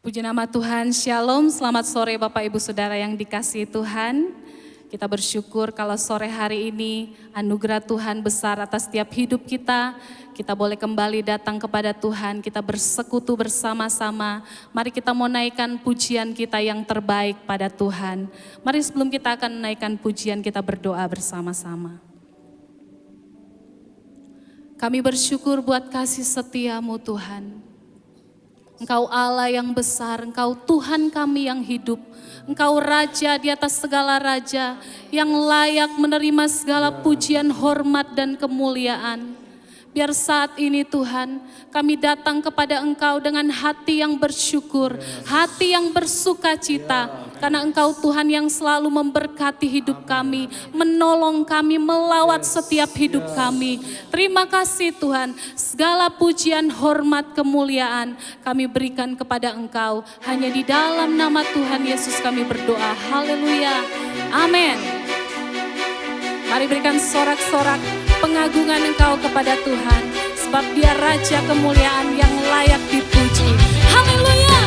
Puji nama Tuhan, Shalom, selamat sore Bapak Ibu Saudara yang dikasihi Tuhan. Kita bersyukur kalau sore hari ini anugerah Tuhan besar atas setiap hidup kita. Kita boleh kembali datang kepada Tuhan, kita bersekutu bersama-sama. Mari kita mau naikkan pujian kita yang terbaik pada Tuhan. Mari sebelum kita akan menaikkan pujian, kita berdoa bersama-sama. Kami bersyukur buat kasih setiamu Tuhan. Engkau Allah yang besar, Engkau Tuhan kami yang hidup. Engkau Raja di atas segala Raja yang layak menerima segala pujian, hormat dan kemuliaan. Biar saat ini Tuhan, kami datang kepada Engkau dengan hati yang bersyukur, hati yang bersuka cita. Karena Engkau Tuhan yang selalu memberkati hidup kami, menolong kami, melawat setiap hidup kami. Terima kasih Tuhan, segala pujian, hormat, kemuliaan kami berikan kepada Engkau. Hanya di dalam nama Tuhan Yesus kami berdoa. Haleluya. Amin. Mari berikan sorak-sorak pengagungan Engkau kepada Tuhan, sebab Dia Raja kemuliaan yang layak dipuji. Haleluya.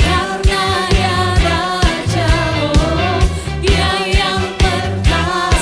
Karena Dia Raja, oh Dia yang perkasa.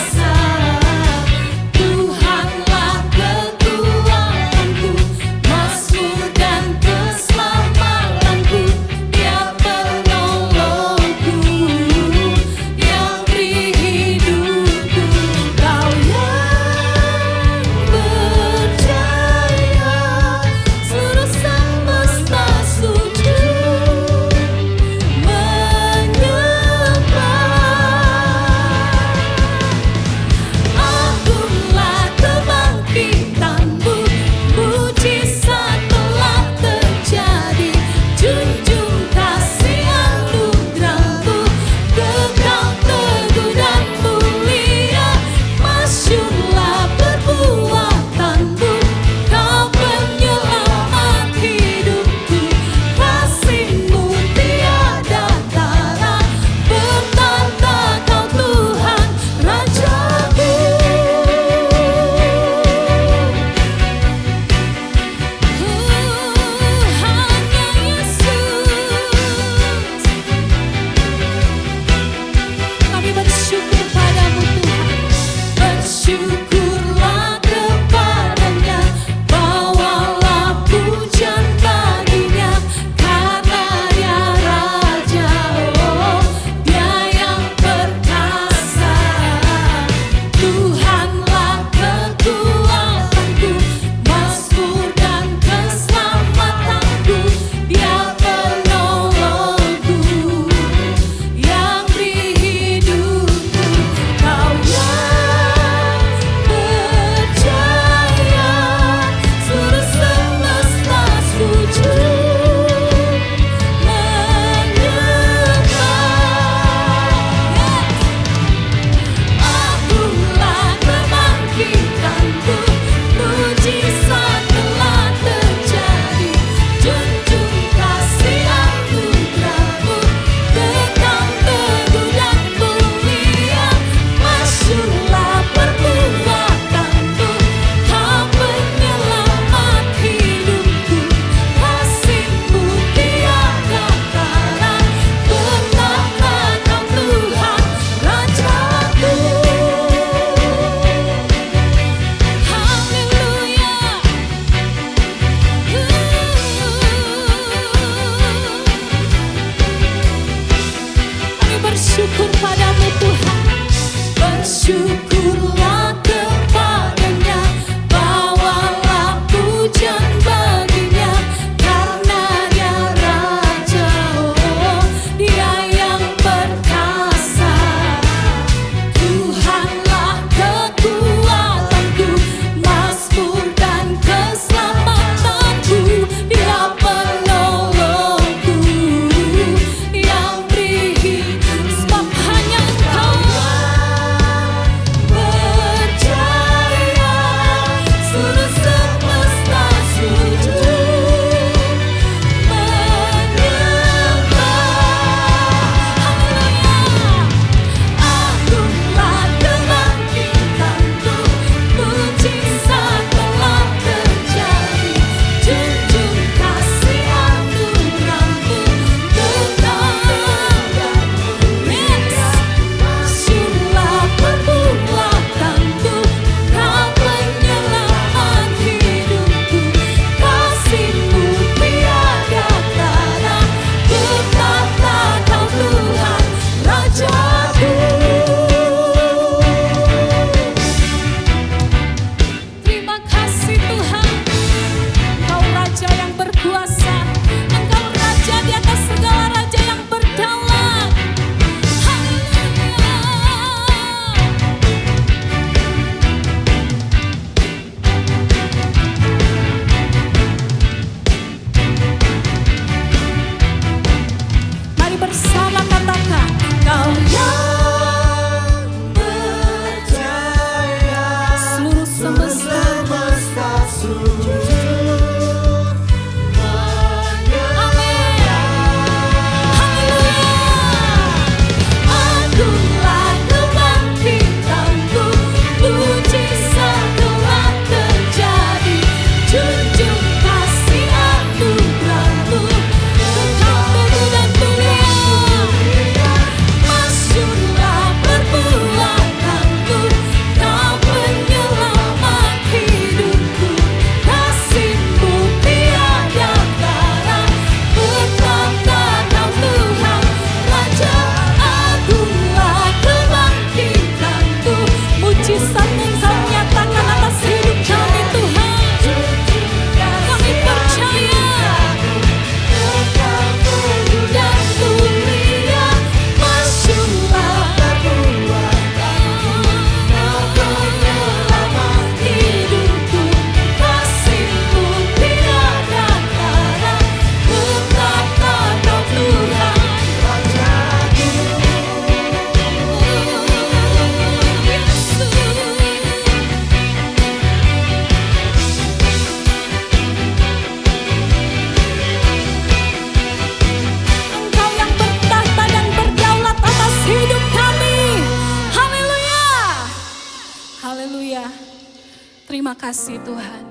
kasih Tuhan.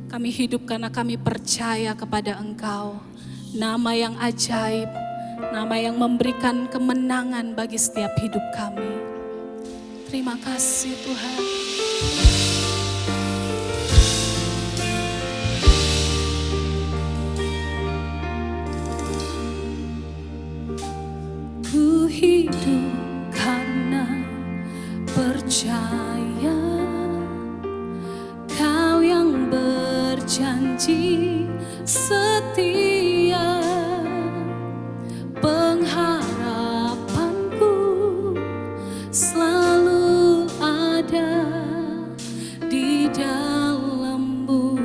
Kami hidup karena kami percaya kepada Engkau. Nama yang ajaib, nama yang memberikan kemenangan bagi setiap hidup kami. Terima kasih Tuhan. Ku hidup karena percaya Kau yang berjanji setia. Pengharapanku selalu ada di dalam-Mu.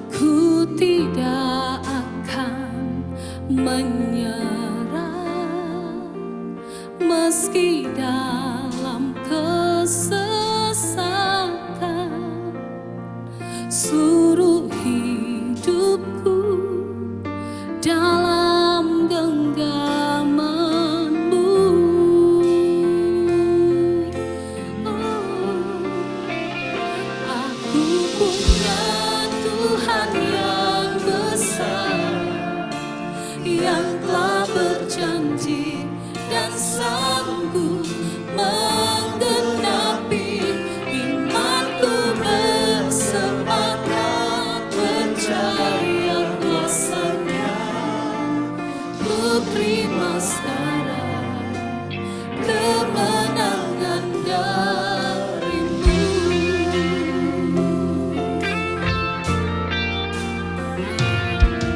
Ku tidak akan menyerah meski dalam kesesatan. Seluruh hidupku dalam genggaman-Mu. Aku punya Tuhan yang besar, yang telah berjanji dan sanggup menggenapi. Imanku bersemangat percaya kuasa-Nya. Ku terima sekarang kemenangan dari-Mu.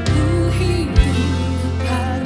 Ku hidup karena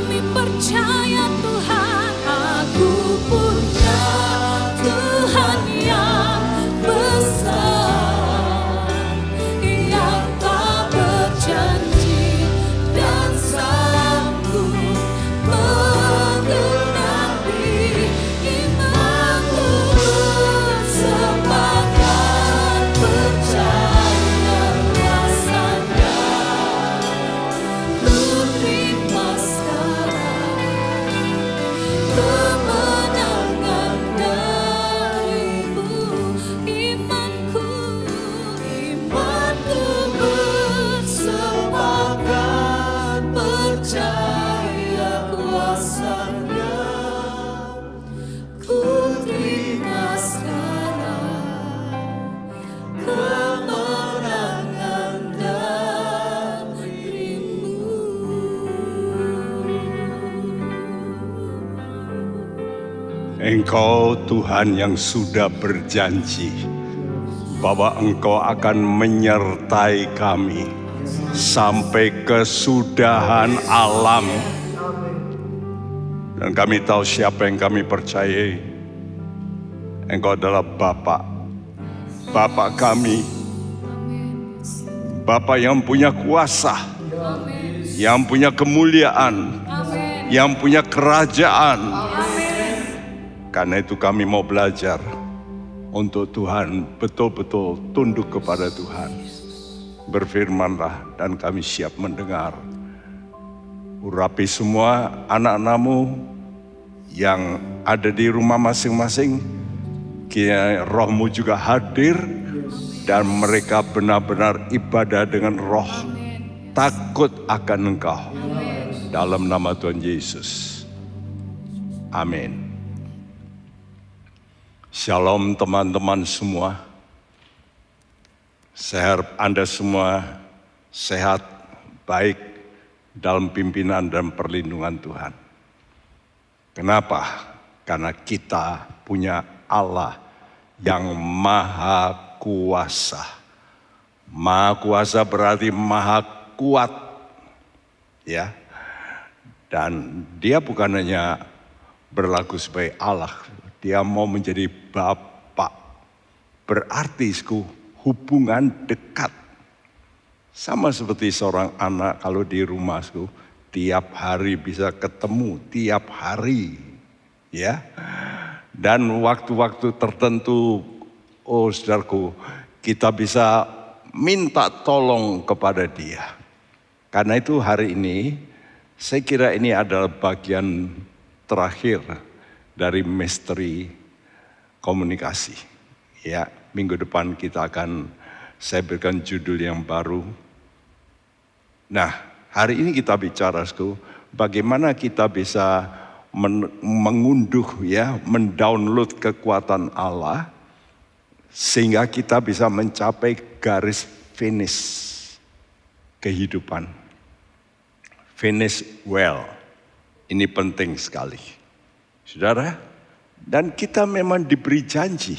Kami percaya Tuhan, aku punya Tuhan yang besar, yang tak berjanji dan sanggup menggenapi imanku. Bersemangat percaya kuasa-Nya, ku terima sekarang kemenangan darimu. Imanku bersemangat percaya kuasa-Nya, ku terima sekarang kemenangan darimu. Engkau Tuhan yang sudah berjanji bahwa Engkau akan menyertai kami sampai kesudahan alam. Dan kami tahu siapa yang kami percayai. Engkau adalah Bapa, Bapa kami, Bapa yang punya kuasa, yang punya kemuliaan, yang punya kerajaan. Karena itu kami mau belajar untuk Tuhan betul-betul tunduk kepada Tuhan. Berfirmanlah dan kami siap mendengar. Urapi semua anak-anakmu yang ada di rumah masing-masing. Kiranya rohmu juga hadir dan mereka benar-benar ibadah dengan roh. Takut akan Engkau. Dalam nama Tuhan Yesus. Amin. Shalom teman-teman semua. Saya harap Anda semua sehat, baik dalam pimpinan dan perlindungan Tuhan. Kenapa? Karena kita punya Allah yang maha kuasa. Maha kuasa berarti maha kuat. Ya. Dan Dia bukan hanya berlaku sebagai Allah, Dia mau menjadi Bapa. Berarti hubungan dekat. Sama seperti seorang anak kalau di rumah tiap hari bisa ketemu, tiap hari. Ya. Dan waktu-waktu tertentu, saudaraku, kita bisa minta tolong kepada Dia. Karena itu hari ini, saya kira ini adalah bagian terakhir dari misteri komunikasi. Ya, minggu depan saya berikan judul yang baru. Nah, hari ini kita bicara bagaimana kita bisa mengunduh mendownload kekuatan Allah sehingga kita bisa mencapai garis finish kehidupan. Finish well. Ini penting sekali. Saudara, dan kita memang diberi janji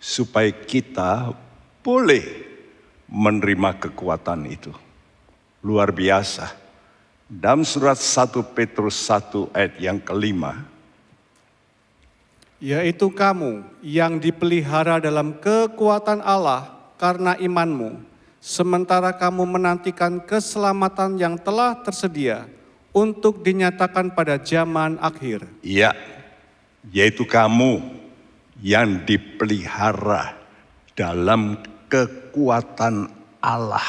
supaya kita boleh menerima kekuatan itu. Luar biasa. Dalam surat 1 Petrus 1 ayat yang kelima. Yaitu kamu yang dipelihara dalam kekuatan Allah karena imanmu, sementara kamu menantikan keselamatan yang telah tersedia untuk dinyatakan pada zaman akhir. Iya, yaitu kamu yang dipelihara dalam kekuatan Allah.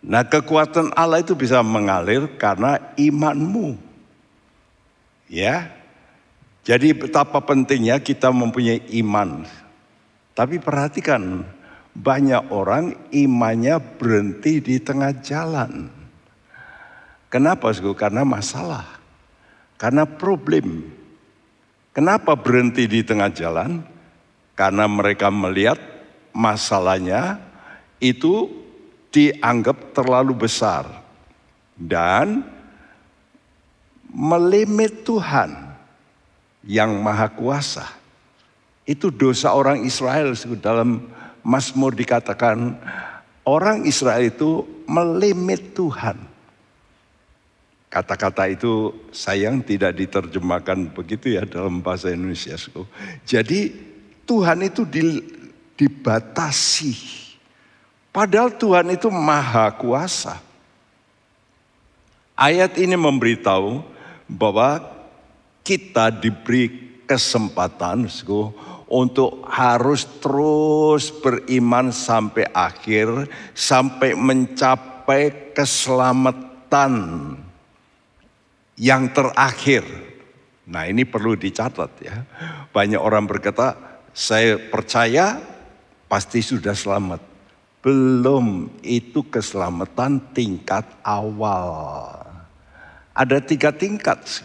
Nah, kekuatan Allah itu bisa mengalir karena imanmu. Ya. Jadi betapa pentingnya kita mempunyai iman. Tapi perhatikan, banyak orang imannya berhenti di tengah jalan. Kenapa? Karena masalah, karena problem. Kenapa berhenti di tengah jalan? Karena mereka melihat masalahnya itu dianggap terlalu besar dan melimit Tuhan yang maha kuasa. Itu dosa orang Israel. Dalam Mazmur dikatakan orang Israel itu melimit Tuhan. Kata-kata itu sayang tidak diterjemahkan begitu ya dalam bahasa Indonesia. Jadi Tuhan itu dibatasi. Padahal Tuhan itu maha kuasa. Ayat ini memberitahu bahwa kita diberi kesempatan untuk harus terus beriman sampai akhir, sampai mencapai keselamatan yang terakhir. Nah, ini perlu dicatat ya. Banyak orang berkata, saya percaya pasti sudah selamat. Belum, itu keselamatan tingkat awal. Ada 3 tingkat.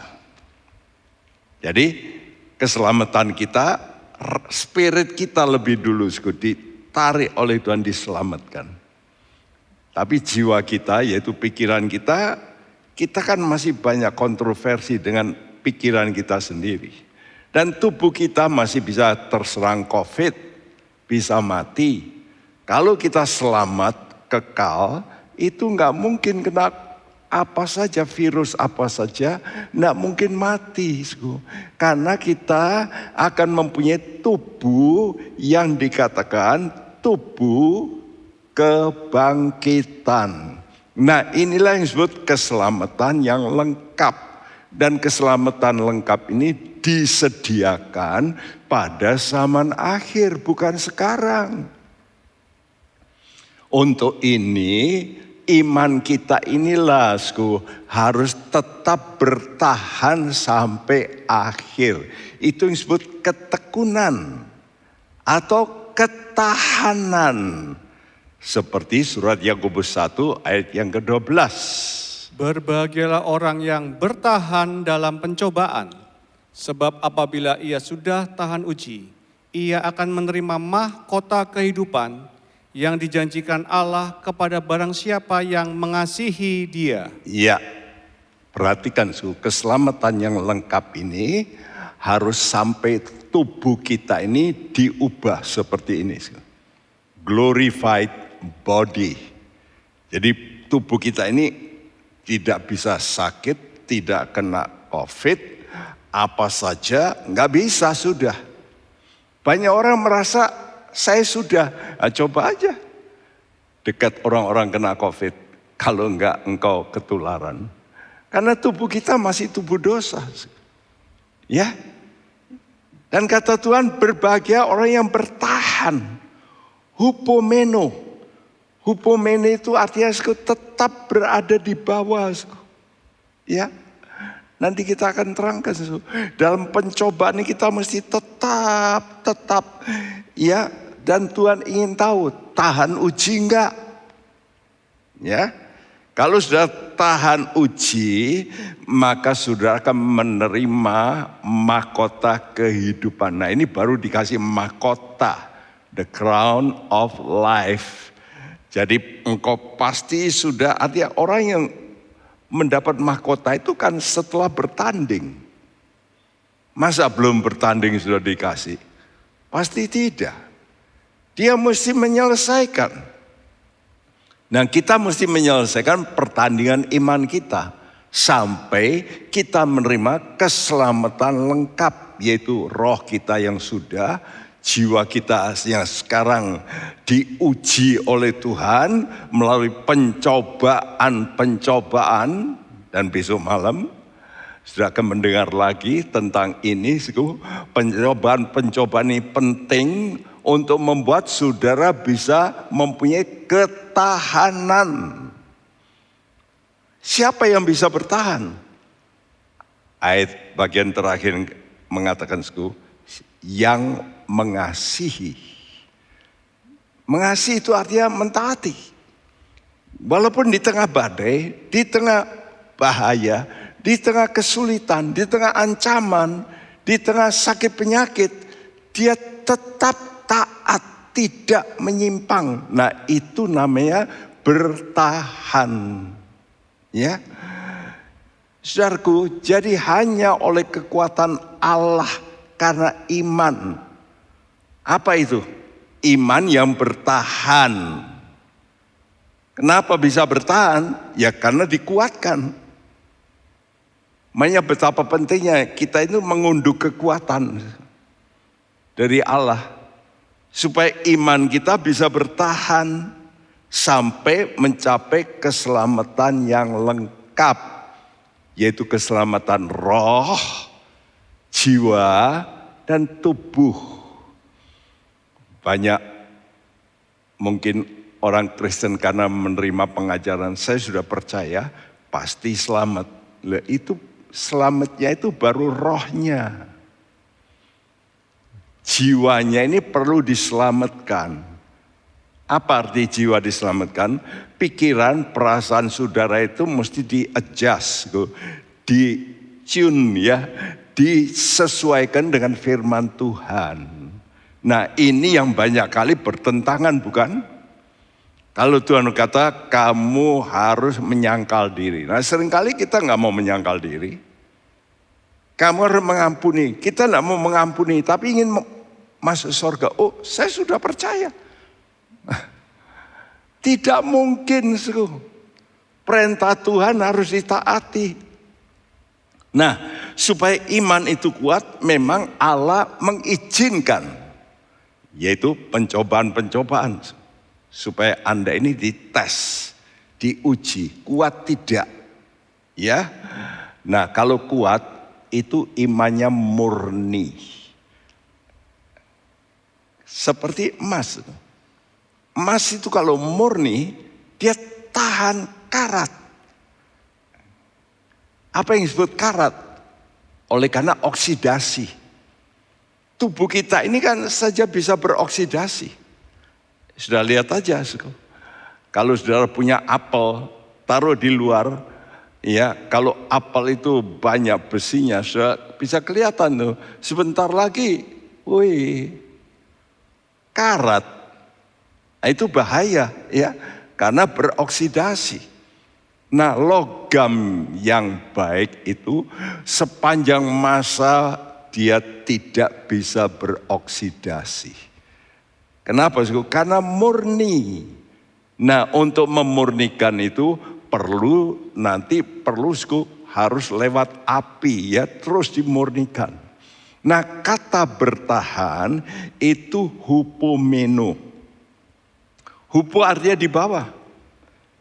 Jadi keselamatan kita, spirit kita lebih dulu ditarik oleh Tuhan, diselamatkan. Tapi jiwa kita, yaitu pikiran kita kan masih banyak kontroversi dengan pikiran kita sendiri. Dan tubuh kita masih bisa terserang COVID, bisa mati. Kalau kita selamat, kekal, itu nggak mungkin kena apa saja, virus apa saja, nggak mungkin mati. Karena kita akan mempunyai tubuh yang dikatakan tubuh kebangkitan. Nah, inilah yang disebut keselamatan yang lengkap. Dan keselamatan lengkap ini disediakan pada zaman akhir, bukan sekarang. Untuk ini, iman kita inilah harus tetap bertahan sampai akhir. Itu yang disebut ketekunan atau ketahanan. Seperti surat Yakobus 1 ayat yang ke-12. Berbahagialah orang yang bertahan dalam pencobaan, sebab apabila ia sudah tahan uji, ia akan menerima mahkota kehidupan yang dijanjikan Allah kepada barang siapa yang mengasihi Dia. Iya, perhatikan keselamatan yang lengkap ini harus sampai tubuh kita ini diubah seperti ini. Glorified body. Jadi tubuh kita ini tidak bisa sakit, tidak kena COVID, apa saja nggak bisa sudah. Banyak orang merasa saya sudah, coba aja dekat orang-orang kena COVID. Kalau enggak engkau ketularan. Karena tubuh kita masih tubuh dosa. Ya. Dan kata Tuhan, berbahagia orang yang bertahan. Hupomeno. Hupomeno itu artinya tetap berada di bawah. Ya. Nanti kita akan terangkan. Dalam pencobaan ini kita mesti tetap. Ya. Dan Tuhan ingin tahu, tahan uji enggak? Ya. Kalau sudah tahan uji, maka saudara akan menerima mahkota kehidupan. Nah, ini baru dikasih mahkota, the crown of life. Jadi engkau pasti sudah, artinya orang yang mendapat mahkota itu kan setelah bertanding. Masa belum bertanding sudah dikasih? Pasti tidak. Dia mesti menyelesaikan. Nah, kita mesti menyelesaikan pertandingan iman kita sampai kita menerima keselamatan lengkap, yaitu roh kita yang sudah, jiwa kita yang sekarang diuji oleh Tuhan melalui pencobaan, dan besok malam sudah akan mendengar lagi tentang ini. Pencobaan ini penting untuk membuat saudara bisa mempunyai ketahanan. Siapa yang bisa bertahan? Ayat bagian terakhir mengatakan yang mengasihi. Mengasihi itu artinya mentaati. Walaupun di tengah badai, di tengah bahaya, di tengah kesulitan, di tengah ancaman, di tengah sakit penyakit, dia tetap taat, tidak menyimpang. Nah, itu namanya bertahan. Ya. Saudaraku, jadi hanya oleh kekuatan Allah karena iman. Apa itu? Iman yang bertahan. Kenapa bisa bertahan? Ya karena dikuatkan. Makanya betapa pentingnya kita itu mengunduh kekuatan dari Allah. Supaya iman kita bisa bertahan sampai mencapai keselamatan yang lengkap. Yaitu keselamatan roh, jiwa, dan tubuh. Banyak mungkin orang Kristen karena menerima pengajaran, saya sudah percaya pasti selamat. Itu selamatnya itu baru rohnya. Jiwanya ini perlu diselamatkan. Apa arti jiwa diselamatkan? Pikiran, perasaan saudara itu mesti di-adjust, di-tune ya, disesuaikan dengan firman Tuhan. Nah ini yang banyak kali bertentangan bukan? Kalau Tuhan kata kamu harus menyangkal diri. Nah seringkali kita nggak mau menyangkal diri. Kamu harus mengampuni. Kita nggak mau mengampuni tapi ingin masuk surga. Oh saya sudah percaya. Tidak mungkin. Perintah Tuhan harus ditaati. Nah supaya iman itu kuat memang Allah mengizinkan. Yaitu pencobaan-pencobaan. Supaya Anda ini dites, diuji, kuat tidak. Ya. Nah, kalau kuat itu imannya murni. Seperti emas. Emas itu kalau murni, dia tahan karat. Apa yang disebut karat? Oleh karena oksidasi. Tubuh kita ini kan saja bisa beroksidasi. Sudah lihat aja, kalau saudara punya apel, taruh di luar, ya kalau apel itu banyak besinya, sudah bisa kelihatan tuh. Sebentar lagi, wih, karat. Nah, itu bahaya, ya, karena beroksidasi. Nah, logam yang baik itu sepanjang masa dia tidak bisa beroksidasi. Kenapa? Karena murni. Nah untuk memurnikan itu perlu harus lewat api ya terus dimurnikan. Nah kata bertahan itu hupomeno. Hupo artinya di bawah.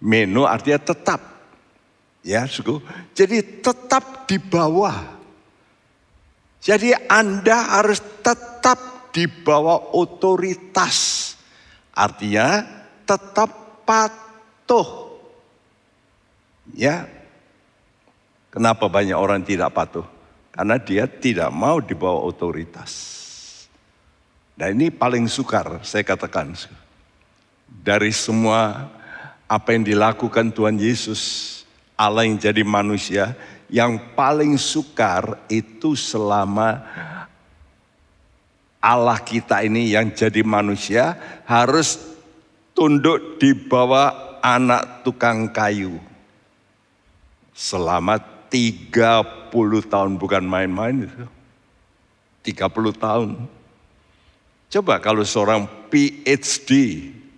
Meno artinya tetap. Ya suku. Jadi tetap di bawah. Jadi Anda harus tetap di bawah otoritas. Artinya tetap patuh. Ya. Kenapa banyak orang tidak patuh? Karena dia tidak mau di bawah otoritas. Nah ini paling sukar saya katakan. Dari semua apa yang dilakukan Tuhan Yesus, Allah yang jadi manusia, yang paling sukar itu selama Allah kita ini yang jadi manusia harus tunduk di bawah anak tukang kayu. Selama 30 tahun, bukan main-main itu. 30 tahun. Coba kalau seorang PhD,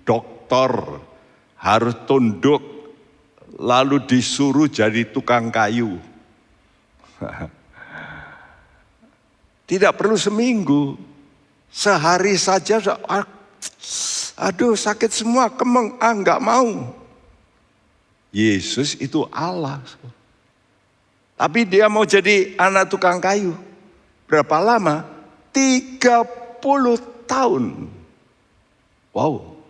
doktor, harus tunduk lalu disuruh jadi tukang kayu. Tidak perlu seminggu. Sehari saja, aduh sakit semua, kemeng, enggak mau. Yesus itu Allah. Tapi dia mau jadi anak tukang kayu. Berapa lama? 30 tahun. Wow.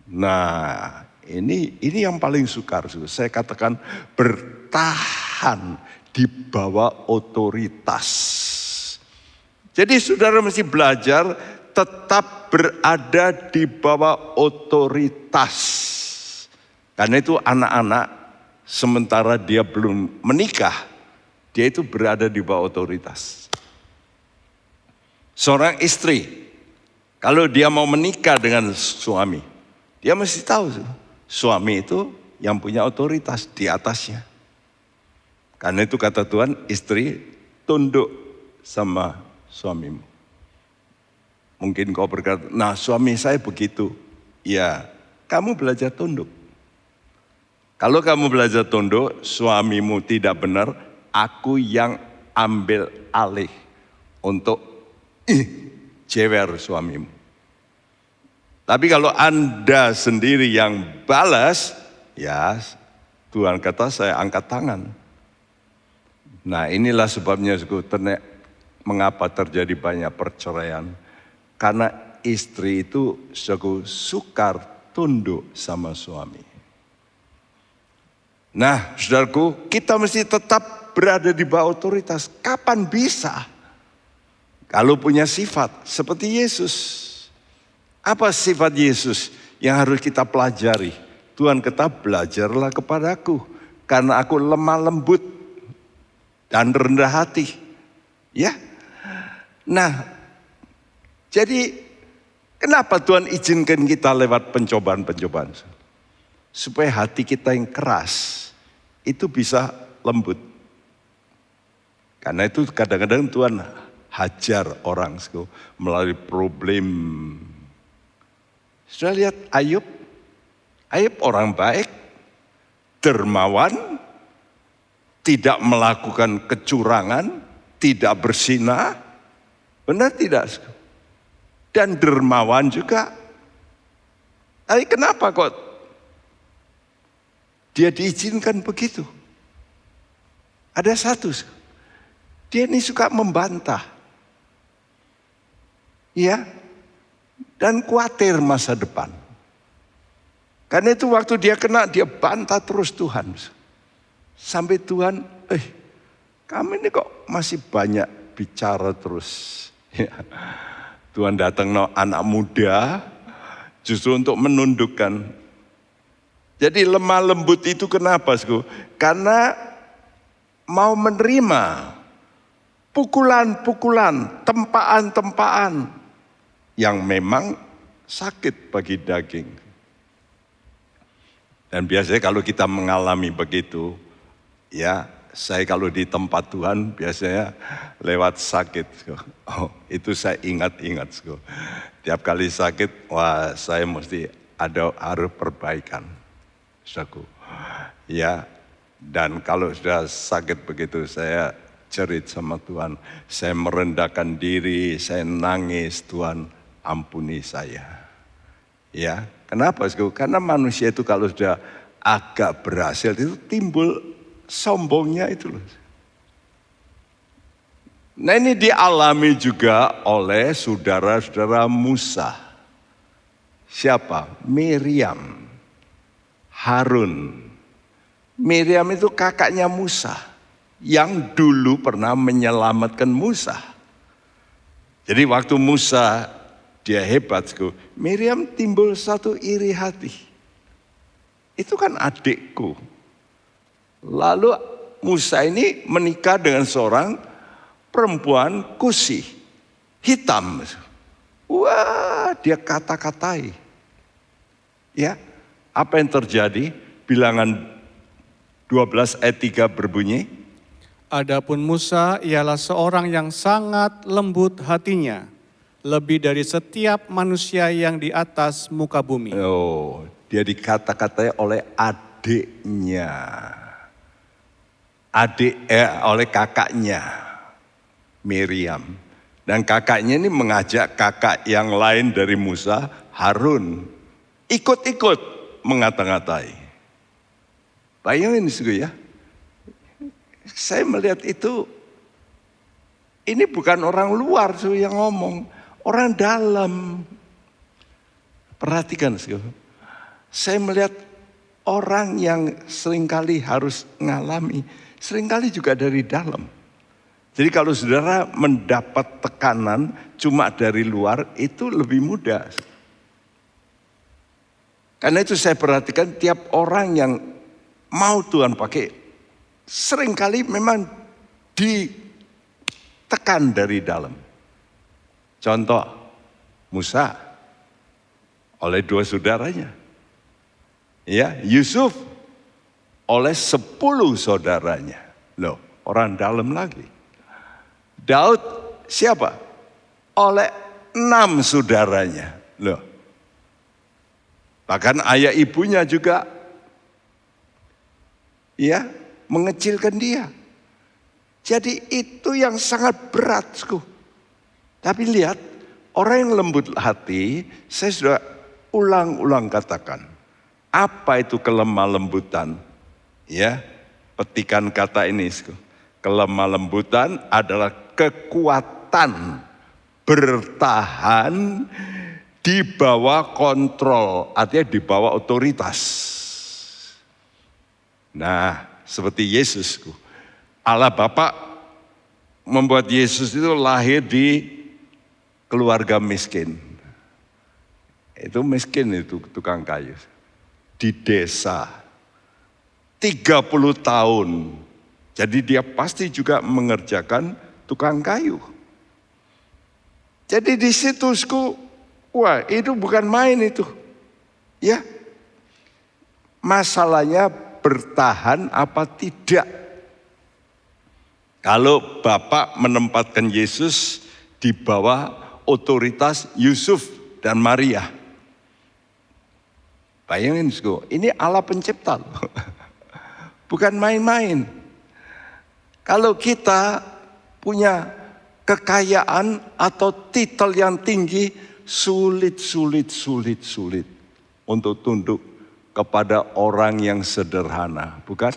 Nah ini yang paling sukar. Saya katakan bertahan di bawah otoritas. Jadi saudara mesti belajar tetap berada di bawah otoritas. Karena itu anak-anak sementara dia belum menikah, dia itu berada di bawah otoritas. Seorang istri, kalau dia mau menikah dengan suami, dia mesti tahu suami itu yang punya otoritas di atasnya. Karena itu kata Tuhan, istri tunduk sama suamimu. Mungkin kau berkata, nah suami saya begitu. Ya, kamu belajar tunduk. Kalau kamu belajar tunduk, suamimu tidak benar, aku yang ambil alih untuk jewer suamimu. Tapi kalau Anda sendiri yang balas, ya Tuhan kata saya angkat tangan. Nah inilah sebabnya mengapa terjadi banyak perceraian. Karena istri itu sukar tunduk sama suami. Nah saudaraku, kita mesti tetap berada di bawah otoritas. Kapan bisa? Kalau punya sifat seperti Yesus. Apa sifat Yesus yang harus kita pelajari? Tuhan kata belajarlah kepadaku. Karena aku lemah lembut dan rendah hati. Ya. Nah, jadi kenapa Tuhan izinkan kita lewat pencobaan-pencobaan? Supaya hati kita yang keras itu bisa lembut. Karena itu kadang-kadang Tuhan hajar orang melalui problem. Sudah lihat Ayub? Ayub orang baik, dermawan, tidak melakukan kecurangan, tidak berzina, benar tidak? Dan dermawan juga. Tapi kenapa kok dia diizinkan begitu? Ada satu, dia ini suka membantah. Ya, dan khawatir masa depan. Karena itu waktu dia kena, dia bantah terus Tuhan. Sampai Tuhan, kamu ini kok masih banyak bicara terus. Ya. Tuhan datang anak muda, justru untuk menundukkan. Jadi lemah lembut itu kenapa? Karena mau menerima pukulan-pukulan, tempaan-tempaan yang memang sakit bagi daging. Dan biasanya kalau kita mengalami begitu, ya saya kalau di tempat Tuhan biasanya lewat sakit. Oh, itu saya ingat-ingat. Tiap kali sakit, wah saya mesti harus perbaikan. Saudaraku. Ya, dan kalau sudah sakit begitu saya cerit sama Tuhan. Saya merendahkan diri, saya nangis, Tuhan ampuni saya. Ya, kenapa? Karena manusia itu kalau sudah agak berhasil itu timbul sombongnya itu loh. Nah ini dialami juga oleh saudara-saudara Musa. Siapa? Miriam, Harun. Miriam itu kakaknya Musa yang dulu pernah menyelamatkan Musa. Jadi waktu Musa dia hebat, Miriam timbul satu iri hati. Itu kan adikku. Lalu Musa ini menikah dengan seorang perempuan Kusi, hitam. Wah, dia kata-katai. Ya, apa yang terjadi? Bilangan 12 ayat 3 berbunyi. Adapun Musa ialah seorang yang sangat lembut hatinya, lebih dari setiap manusia yang di atas muka bumi. Oh, dia dikata-katai oleh adiknya. Oleh kakaknya, Miriam. Dan kakaknya ini mengajak kakak yang lain dari Musa, Harun, ikut-ikut mengata-ngatai. Bayangin ya, saya melihat itu, ini bukan orang luar yang ngomong, orang dalam. Perhatikan, saya melihat orang yang seringkali harus ngalami, seringkali juga dari dalam. Jadi kalau saudara mendapat tekanan cuma dari luar, itu lebih mudah. Karena itu saya perhatikan tiap orang yang mau Tuhan pakai, seringkali memang ditekan dari dalam. Contoh, Musa oleh 2 saudaranya. Ya, Yusuf oleh 10 saudaranya. Loh, orang dalam lagi. Daud siapa? Oleh 6 saudaranya. Loh. Bahkan ayah ibunya juga ya mengecilkan dia. Jadi itu yang sangat berat. Tapi lihat, orang yang lembut hati, saya sudah ulang-ulang katakan. Apa itu kelemah lembutan? Ya, petikan kata ini. Kelemah lembutan adalah kekuatan bertahan di bawah kontrol, artinya di bawah otoritas. Nah, seperti Yesus, Allah Bapa membuat Yesus itu lahir di keluarga miskin. Itu miskin itu tukang kayu. Di desa. 30 tahun. Jadi dia pasti juga mengerjakan tukang kayu. Jadi di situ, wah itu bukan main itu. Ya. Masalahnya bertahan apa tidak. Kalau Bapak menempatkan Yesus di bawah otoritas Yusuf dan Maria. Bayangin, ini Allah pencipta. Bukan main-main. Kalau kita punya kekayaan atau titel yang tinggi, sulit untuk tunduk kepada orang yang sederhana, bukan?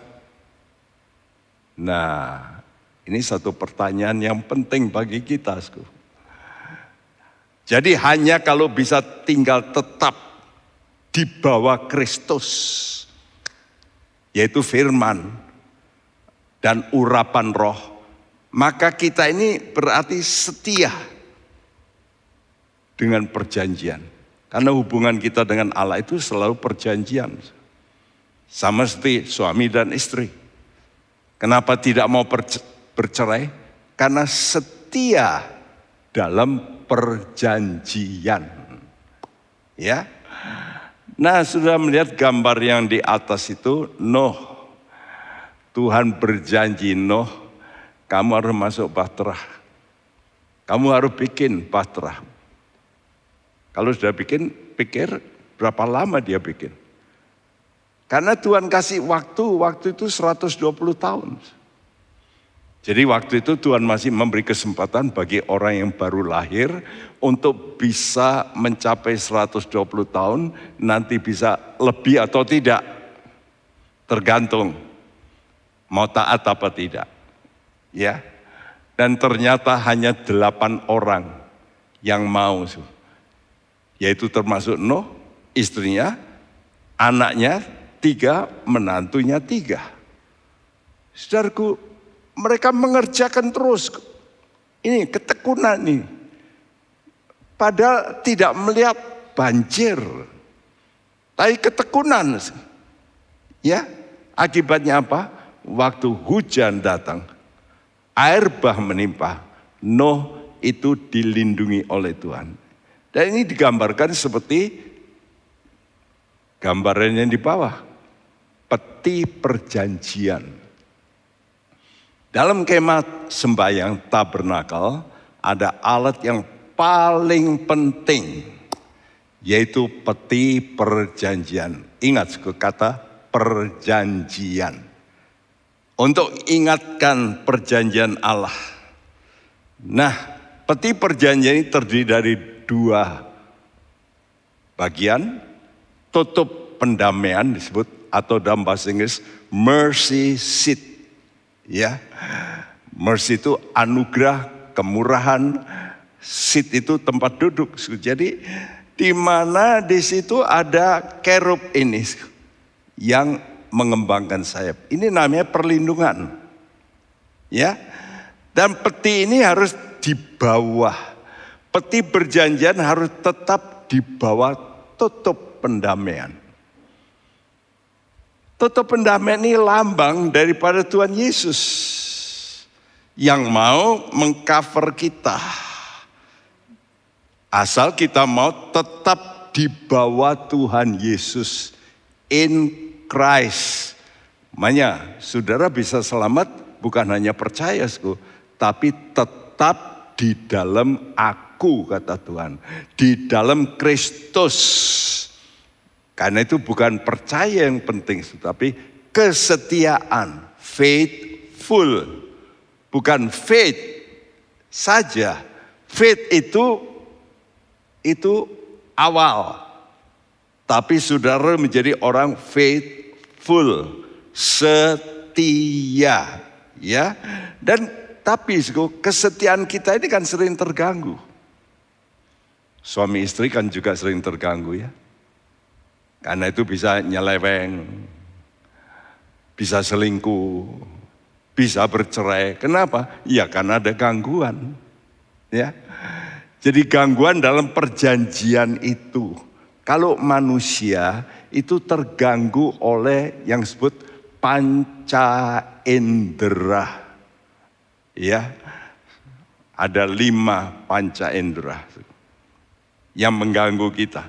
Nah, ini satu pertanyaan yang penting bagi kita. Jadi hanya kalau bisa tinggal tetap di bawah Kristus, yaitu firman dan urapan roh, maka kita ini berarti setia dengan perjanjian. Karena hubungan kita dengan Allah itu selalu perjanjian. Sama seperti suami dan istri. Kenapa tidak mau bercerai? Karena setia dalam perjanjian. Ya. Nah, sudah melihat gambar yang di atas itu, Nuh. Tuhan berjanji, Nuh, kamu harus masuk bahtera. Kamu harus bikin bahtera. Kalau sudah bikin, pikir berapa lama dia bikin. Karena Tuhan kasih waktu itu 120 tahun. Jadi waktu itu Tuhan masih memberi kesempatan bagi orang yang baru lahir untuk bisa mencapai 120 tahun, nanti bisa lebih atau tidak. Tergantung mau taat apa tidak. Ya. Dan ternyata hanya 8 orang yang mau. Yaitu termasuk Nuh, istrinya, anaknya 3, menantunya 3. Saudaraku, mereka mengerjakan terus. Ini ketekunan nih. Padahal tidak melihat banjir. Tapi ketekunan. Ya, akibatnya apa? Waktu hujan datang, air bah menimpa, Nuh itu dilindungi oleh Tuhan. Dan ini digambarkan seperti gambaran yang di bawah. Peti perjanjian. Dalam kemah sembahyang tabernakel ada alat yang paling penting. Yaitu peti perjanjian. Ingat kata perjanjian. Untuk ingatkan perjanjian Allah. Nah, peti perjanjian ini terdiri dari 2 bagian. Tutup pendamaian disebut, atau dalam bahasa Inggris mercy seat. Ya, mercy itu anugerah, kemurahan. Seat itu tempat duduk. Jadi di mana di situ ada kerub ini yang mengembangkan sayap. Ini namanya perlindungan. Ya. Dan peti ini harus di bawah. Peti perjanjian harus tetap di bawah tutup pendamaian. Tutup pendamaian ini lambang daripada Tuhan Yesus yang mau mengcover kita. Asal kita mau tetap di bawah Tuhan Yesus. In Christ. Makanya saudara bisa selamat bukan hanya percaya, tapi tetap di dalam aku, kata Tuhan. Di dalam Kristus. Karena itu bukan percaya yang penting, tapi kesetiaan. Faithful. bukan faith saja. Faith itu awal. Tapi saudara menjadi orang faithful, setia, ya. Dan tapi kesetiaan kita ini kan sering terganggu. Suami istri kan juga sering terganggu, ya. Karena itu bisa nyeleweng, bisa selingkuh, bisa bercerai. Kenapa? Ya karena ada gangguan, ya. Jadi gangguan dalam perjanjian itu. Kalau manusia itu terganggu oleh yang disebut panca indera. Ya, ada 5 panca indera yang mengganggu kita.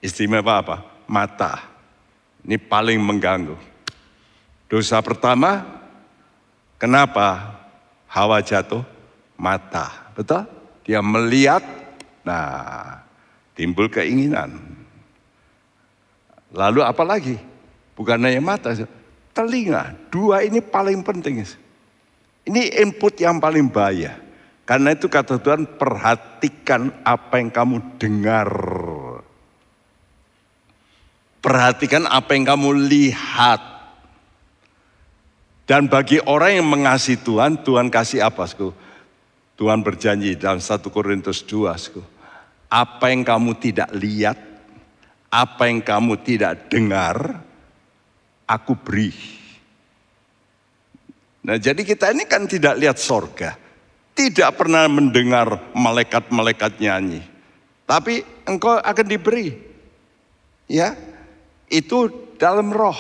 Istimewa apa? Mata. Ini paling mengganggu. Dosa pertama, kenapa Hawa jatuh? Mata, betul? Dia melihat, nah timbul keinginan. Lalu apa lagi? Bukan hanya mata, telinga. 2 ini paling penting. Ini input yang paling bahaya. Karena itu kata Tuhan, perhatikan apa yang kamu dengar. Perhatikan apa yang kamu lihat. Dan bagi orang yang mengasihi Tuhan, Tuhan kasih apa? Tuhan berjanji dalam 1 Korintus 2. Apa yang kamu tidak lihat, apa yang kamu tidak dengar, aku beri. Nah jadi kita ini kan tidak lihat sorga. Tidak pernah mendengar malaikat-malaikat nyanyi. Tapi engkau akan diberi. Ya, itu dalam roh.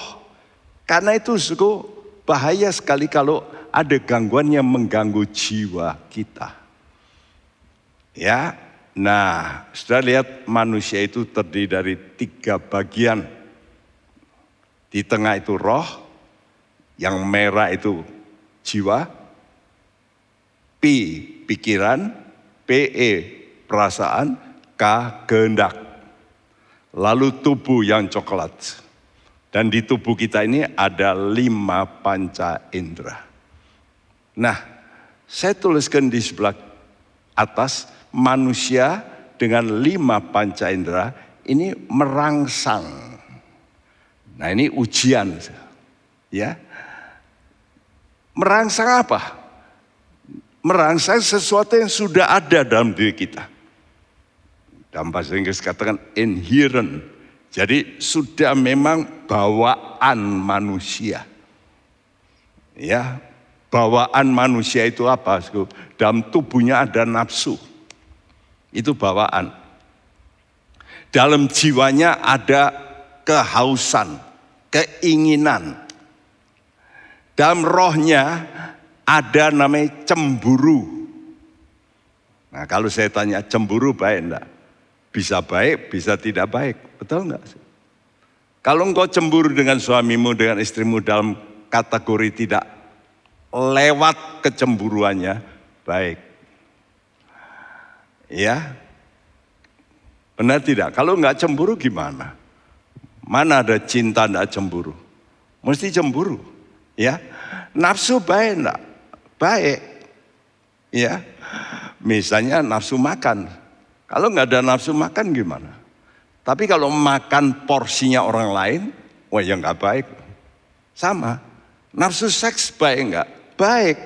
Karena itu bahaya sekali kalau ada gangguan yang mengganggu jiwa kita. Ya, nah sudah lihat manusia itu terdiri dari 3 bagian. Di tengah itu roh, yang merah itu jiwa, P pikiran, PE perasaan, K kehendak. Lalu tubuh yang coklat. Dan di tubuh kita ini ada 5 panca indera. Nah, saya tuliskan di sebelah atas, manusia dengan 5 panca indera ini merangsang. Nah ini ujian, ya. Merangsang apa? Merangsang sesuatu yang sudah ada dalam diri kita. Dalam bahasa Inggris katakan inherent. Jadi sudah memang bawaan manusia. Ya, bawaan manusia itu apa? Dalam tubuhnya ada nafsu. Itu bawaan. Dalam jiwanya ada kehausan, keinginan. Dalam rohnya ada namanya cemburu. Nah kalau saya tanya cemburu baik enggak? Bisa baik, bisa tidak baik. Betul enggak? Kalau engkau cemburu dengan suamimu, dengan istrimu dalam kategori tidak lewat kecemburuannya, baik. Ya, benar tidak? Kalau enggak cemburu gimana? Mana ada cinta enggak cemburu? Mesti cemburu. Ya, nafsu baik enggak? Baik. Ya, misalnya nafsu makan. Kalau enggak ada nafsu makan gimana? Tapi kalau makan porsinya orang lain, wah ya enggak baik. Sama, nafsu seks baik enggak? Baik.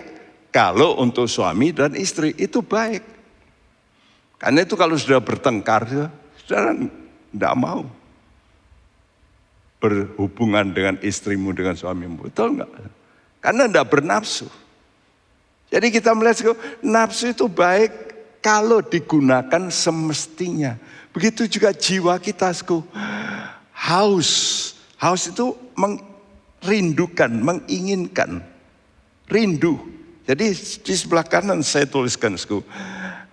Kalau untuk suami dan istri itu baik. Karena itu kalau sudah bertengkar, saudara enggak mau berhubungan dengan istrimu, dengan suamimu. Betul enggak? Karena enggak bernafsu. Jadi kita melihat nafsu itu baik kalau digunakan semestinya. Begitu juga jiwa kita, haus. Haus itu merindukan, menginginkan. Rindu. Jadi di sebelah kanan saya tuliskan,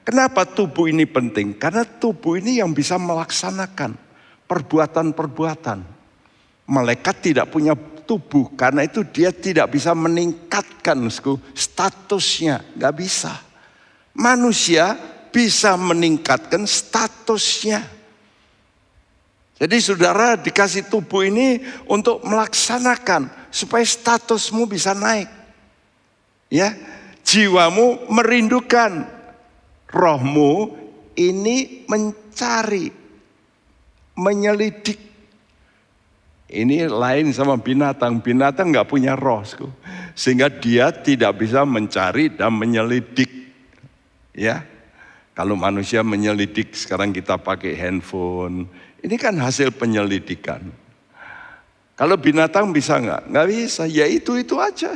kenapa tubuh ini penting? Karena tubuh ini yang bisa melaksanakan perbuatan-perbuatan. Malaikat tidak punya tubuh, karena itu dia tidak bisa meningkatkan statusnya, gak bisa. Manusia bisa meningkatkan statusnya. Jadi saudara dikasih tubuh ini untuk melaksanakan supaya statusmu bisa naik. Ya, jiwamu merindukan, rohmu ini mencari, menyelidik. Ini lain sama binatang. Binatang nggak punya roh, sehingga dia tidak bisa mencari dan menyelidik. Ya, kalau manusia menyelidik, sekarang kita pakai handphone. Ini kan hasil penyelidikan. Kalau binatang bisa nggak? Nggak bisa. Ya itu aja.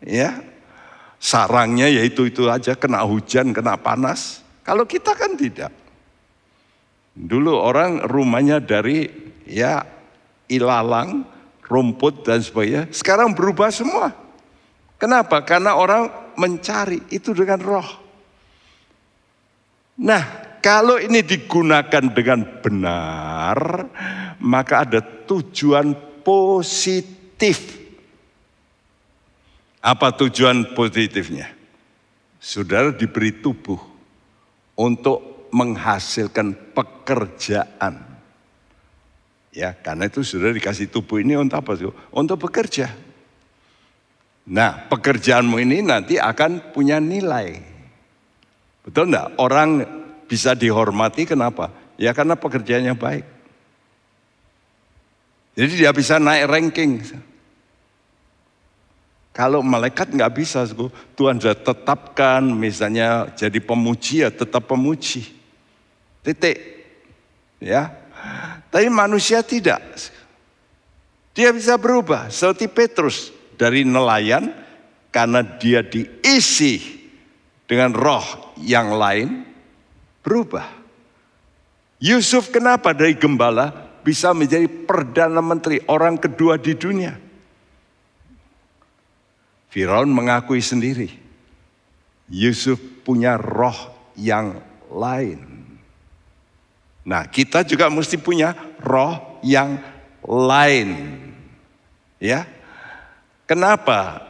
Ya, sarangnya ya itu aja. Kena hujan, kena panas. Kalau kita kan tidak. Dulu orang rumahnya dari ya ilalang, rumput dan sebagainya. Sekarang berubah semua. Kenapa? Karena orang mencari itu dengan roh. Nah, kalau ini digunakan dengan benar, maka ada tujuan positif. Apa tujuan positifnya? Saudara diberi tubuh untuk menghasilkan pekerjaan. Ya, karena itu saudara dikasih tubuh ini untuk apa? Untuk bekerja. Nah, pekerjaanmu ini nanti akan punya nilai. Betul enggak? Orang bisa dihormati kenapa? Ya karena pekerjaannya baik. Jadi dia bisa naik ranking. Kalau malaikat nggak bisa, Tuhan sudah tetapkan misalnya jadi pemuji ya tetap pemuji. Titik. Ya. Tapi manusia tidak. Dia bisa berubah seperti Petrus dari nelayan karena dia diisi dengan roh yang lain berubah. Yusuf kenapa dari gembala bisa menjadi perdana menteri orang kedua di dunia? Firaun mengakui sendiri, Yusuf punya roh yang lain. Nah, kita juga mesti punya roh yang lain. Ya. Kenapa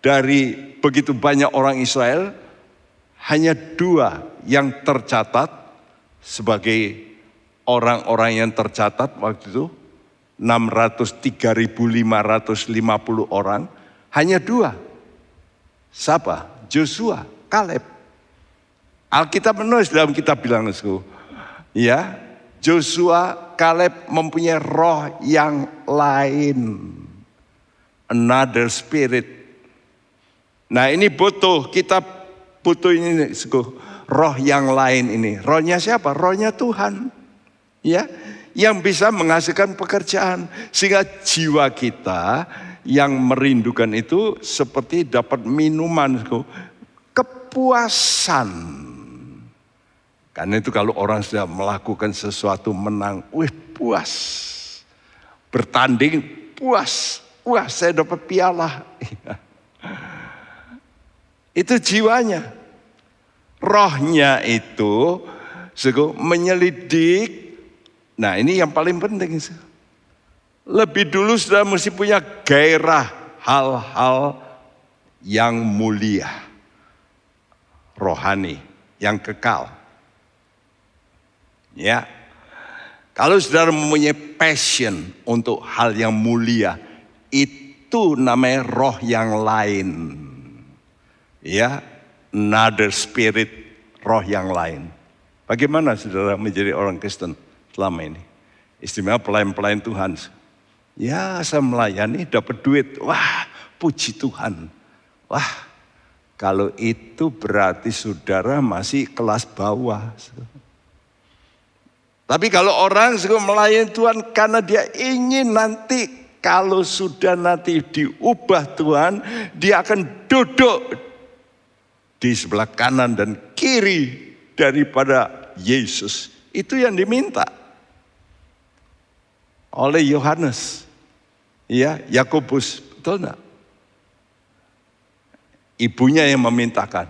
dari begitu banyak orang Israel hanya 2 yang tercatat sebagai orang-orang yang tercatat waktu itu 603.550 orang. Hanya 2. Siapa? Joshua, Kaleb. Alkitab menulis dalam kitab Bilangan, ya, Joshua, Kaleb mempunyai roh yang lain. Another spirit. Nah, ini kita butuh ini, roh yang lain ini. Rohnya siapa? Rohnya Tuhan. Ya, yang bisa menghasilkan pekerjaan sehingga jiwa kita yang merindukan itu seperti dapat minuman, kepuasan. Karena itu kalau orang sudah melakukan sesuatu menang, puas. Bertanding puas. Wah, saya dapat piala. Itu jiwanya. Rohnya itu menyelidik. Nah, ini yang paling penting. Lebih dulu sudah mesti punya gairah hal-hal yang mulia, rohani, yang kekal. Ya, kalau saudara mempunyai passion untuk hal yang mulia, itu namanya roh yang lain. Ya, another spirit, roh yang lain. Bagaimana saudara menjadi orang Kristen selama ini? Istimewa pelayan-pelayan Tuhan. Ya, saya melayani dapat duit. Wah, puji Tuhan. Wah, kalau itu berarti saudara masih kelas bawah. Tapi kalau orang melayani Tuhan karena dia ingin nanti kalau sudah nanti diubah Tuhan, dia akan duduk di sebelah kanan dan kiri daripada Yesus. Itu yang diminta oleh Yohanes. Ya, Yakobus, betul enggak? Ibunya yang memintakan.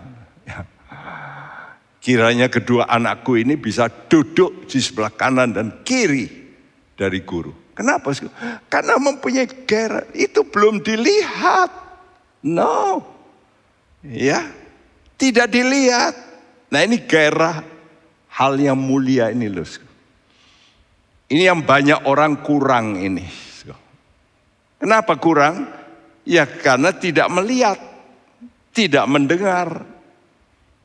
Kiranya kedua anakku ini bisa duduk di sebelah kanan dan kiri dari guru. Kenapa? Karena mempunyai gairah. Itu belum dilihat. No. Ya, tidak dilihat. Nah, ini gairah hal yang mulia ini loh. Ini yang banyak orang kurang ini. Kenapa kurang? Ya karena tidak melihat. tidak mendengar,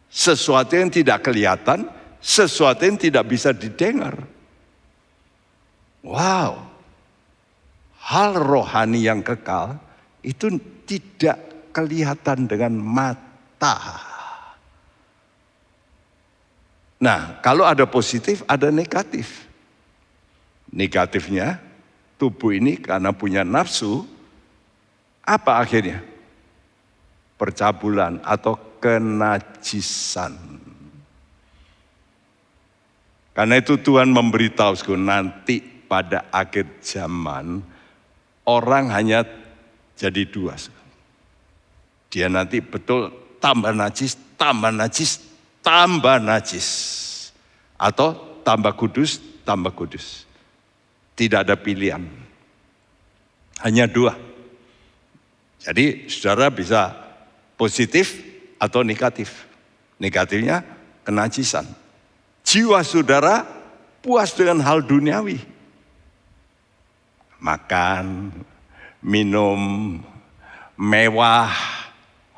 sesuatu yang tidak kelihatan, sesuatu yang tidak bisa didengar. Wow, hal rohani yang kekal itu tidak kelihatan dengan mata. Nah, kalau ada positif, ada negatif. Negatifnya, tubuh ini karena punya nafsu, apa akhirnya? Percabulan atau kenajisan. Karena itu Tuhan memberitahu nanti pada akhir zaman orang hanya jadi dua. Dia nanti betul tambah najis, tambah najis, tambah najis. Atau tambah kudus, tambah kudus. Tidak ada pilihan. Hanya dua. Jadi saudara bisa positif atau negatif. Negatifnya kenajisan. Jiwa saudara puas dengan hal duniawi. Makan, minum, mewah,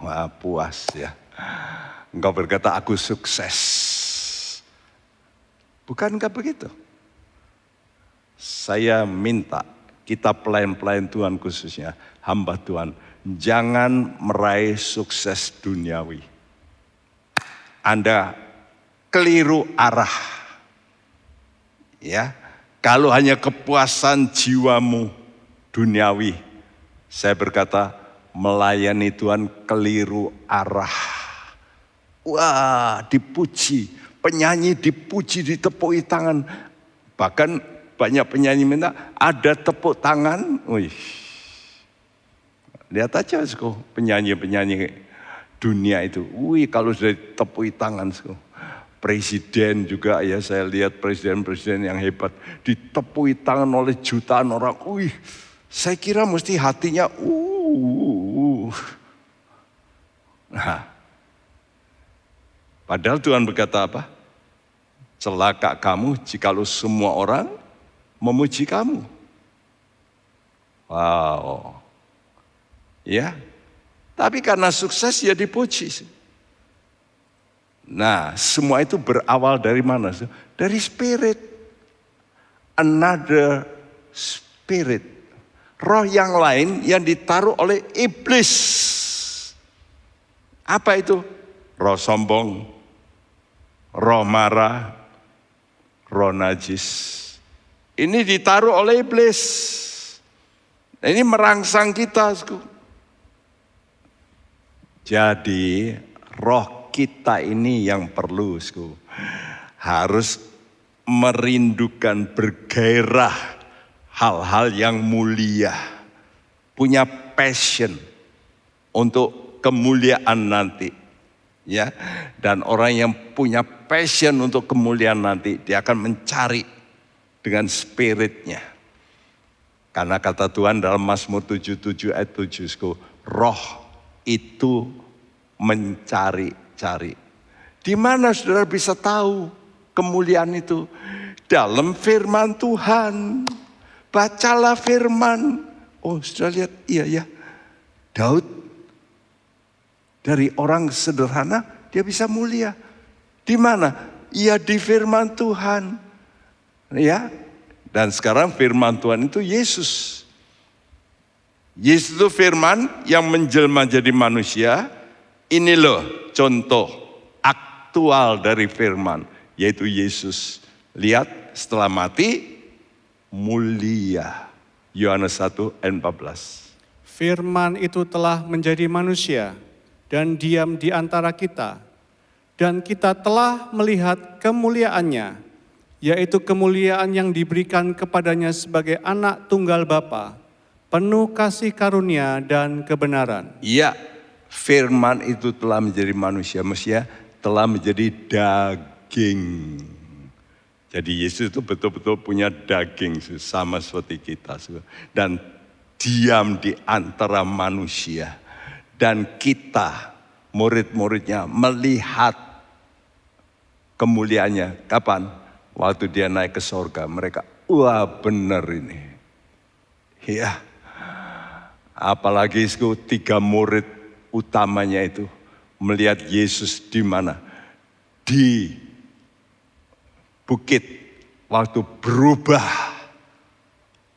wah puas ya. Engkau berkata aku sukses. Bukankah begitu? Saya minta kita pelayan-pelayan Tuhan khususnya, hamba Tuhan, jangan meraih sukses duniawi. Anda keliru arah. Ya, kalau hanya kepuasan jiwamu duniawi, saya berkata melayani Tuhan keliru arah. Wah, dipuji, penyanyi dipuji, ditepuk tangan. Bahkan banyak penyanyi minta ada tepuk tangan. Wih. Lihat aja penyanyi-penyanyi dunia itu. Wih, kalau sudah ditepuk tangan. Presiden juga ya, saya lihat presiden-presiden yang hebat ditepui tangan oleh jutaan orang. Wih, saya kira mesti hatinya Nah, padahal Tuhan berkata apa? Celaka kamu jikalau semua orang memuji kamu. Wow. Ya. Tapi karena sukses ya dipuji. Nah, semua itu berawal dari mana? Dari spirit. Another spirit. Roh yang lain yang ditaruh oleh iblis. Apa itu? Roh sombong, roh marah, roh najis. Ini ditaruh oleh iblis. Ini merangsang kita. Jadi roh kita ini yang perlu harus merindukan, bergairah hal-hal yang mulia, punya passion untuk kemuliaan nanti, ya. Dan orang yang punya passion untuk kemuliaan nanti, dia akan mencari dengan spiritnya. Karena kata Tuhan dalam Mazmur 77 ayat 7, roh itu mencari. Di mana saudara bisa tahu kemuliaan itu? Dalam firman Tuhan. Bacalah firman. Oh, sudah lihat, iya ya. Daud dari orang sederhana dia bisa mulia. Di mana? Iya, di firman Tuhan. Ya. Dan sekarang firman Tuhan itu Yesus. Yesus itu firman yang menjelma jadi manusia. Ini loh contoh aktual dari firman, yaitu Yesus. Lihat setelah mati, mulia. Yohanes 1 ayat 14. Firman itu telah menjadi manusia dan diam di antara kita. Dan kita telah melihat kemuliaannya, yaitu kemuliaan yang diberikan kepadanya sebagai anak tunggal Bapa, penuh kasih karunia dan kebenaran. Iya. Firman itu telah menjadi manusia telah menjadi daging. Jadi Yesus itu betul-betul punya daging sama seperti kita. Dan diam di antara manusia. Dan kita, murid-muridnya, melihat kemuliaannya. Kapan? Waktu dia naik ke sorga. Mereka, wah benar ini. Ya. Apalagi 3 murid utamanya itu melihat Yesus di mana? Di bukit, waktu berubah.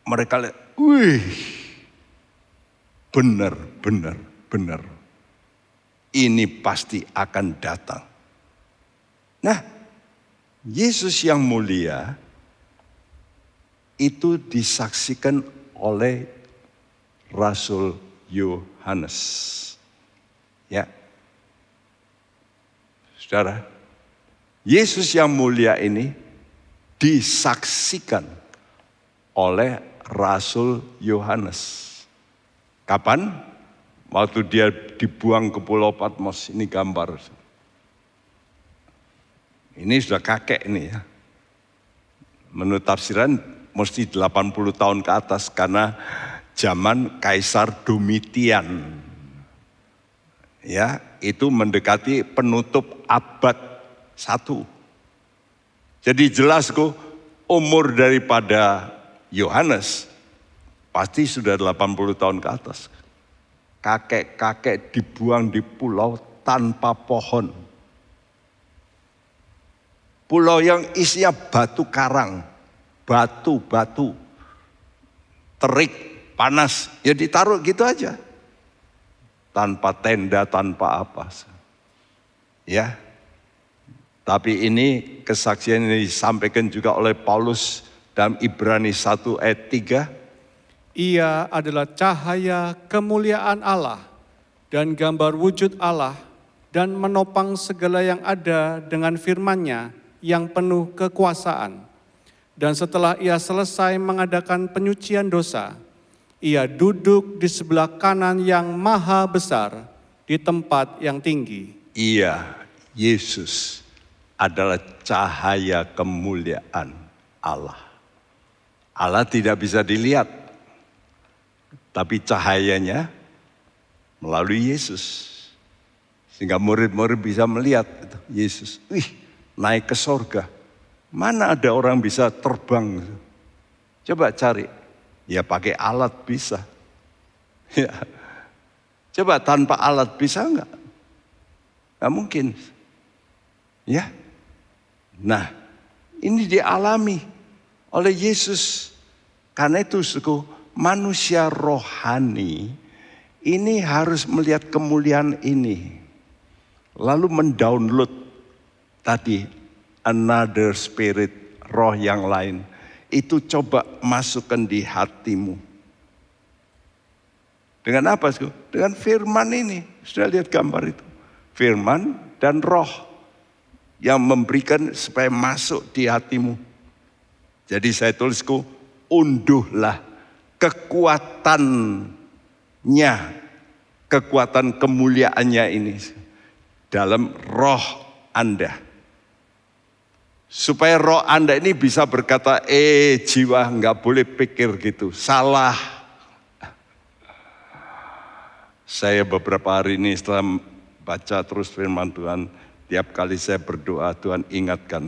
Mereka lihat, wih, benar. Ini pasti akan datang. Nah, Yesus yang mulia itu disaksikan oleh Rasul Yohanes. Ya. Saudara, Yesus yang mulia ini disaksikan oleh Rasul Yohanes. Kapan? Waktu dia dibuang ke Pulau Patmos. Ini gambar. Ini sudah kakek ini ya. Menurut tafsiran mesti 80 tahun ke atas karena zaman Kaisar Domitian. Ya, itu mendekati penutup abad 1. Jadi jelas kok umur daripada Yohanes pasti sudah 80 tahun ke atas. Kakek-kakek dibuang di pulau tanpa pohon. Pulau yang isinya batu karang, batu, terik, panas, ya ditaruh gitu aja. Tanpa tenda, tanpa apa. Ya. Tapi ini kesaksian ini disampaikan juga oleh Paulus dalam Ibrani 1 ayat 3. Ia adalah cahaya kemuliaan Allah dan gambar wujud Allah dan menopang segala yang ada dengan firman-Nya yang penuh kekuasaan. Dan setelah ia selesai mengadakan penyucian dosa, ia duduk di sebelah kanan yang maha besar di tempat yang tinggi. Ia, Yesus, adalah cahaya kemuliaan Allah. Allah tidak bisa dilihat, tapi cahayanya melalui Yesus. Sehingga murid-murid bisa melihat Yesus. Wih, naik ke sorga. Mana ada orang bisa terbang? Coba cari. Ya pakai alat bisa. Ya. Coba tanpa alat bisa enggak? Enggak mungkin. Ya. Nah, ini dialami oleh Yesus. Karena itu suku manusia rohani ini harus melihat kemuliaan ini. Lalu mendownload tadi another spirit, roh yang lain. Itu coba masukkan di hatimu. Dengan apa? Dengan firman ini. Sudah lihat gambar itu. Firman dan roh yang memberikan supaya masuk di hatimu. Jadi saya tulisku, unduhlah kekuatannya, kekuatan kemuliaannya ini dalam roh Anda. Supaya roh Anda ini bisa berkata, jiwa nggak boleh pikir gitu, salah. Saya beberapa hari ini setelah baca terus firman Tuhan, tiap kali saya berdoa Tuhan ingatkan.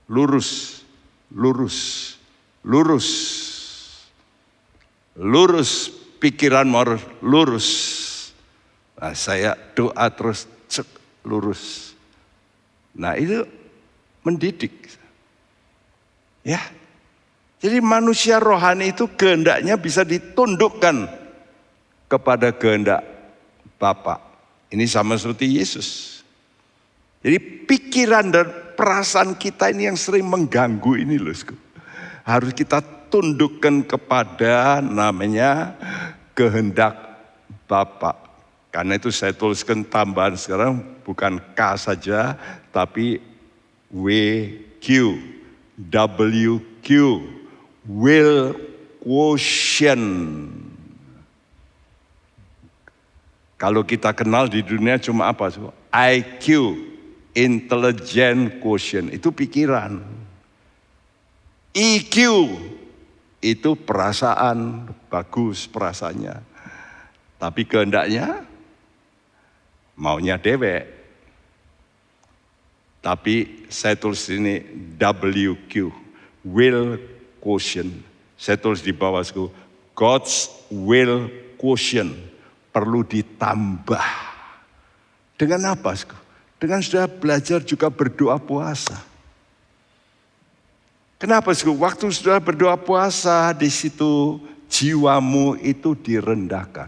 Lurus, lurus. Lurus, lurus pikiranmu harus lurus. Nah, saya doa terus lurus. Nah itu mendidik. Ya, jadi manusia rohani itu kehendaknya bisa ditundukkan kepada kehendak Bapa. Ini sama seperti Yesus. Jadi pikiran dan perasaan kita ini yang sering mengganggu ini loh. Harus kita tundukkan kepada namanya kehendak Bapa. Karena itu saya tuliskan tambahan sekarang bukan K saja, tapi WQ, WQ, will quotient. Kalau kita kenal di dunia cuma apa? IQ, intelligent quotient, itu pikiran. EQ itu perasaan, bagus perasaannya. Tapi kehendaknya maunya dewek. Tapi saya tulis ini WQ, will quotient. Saya tulis di bawah God's will quotient perlu ditambah. Dengan apa? Dengan sudah belajar juga berdoa puasa. Kenapa? Waktu sudah berdoa puasa, di situ jiwamu itu direndahkan.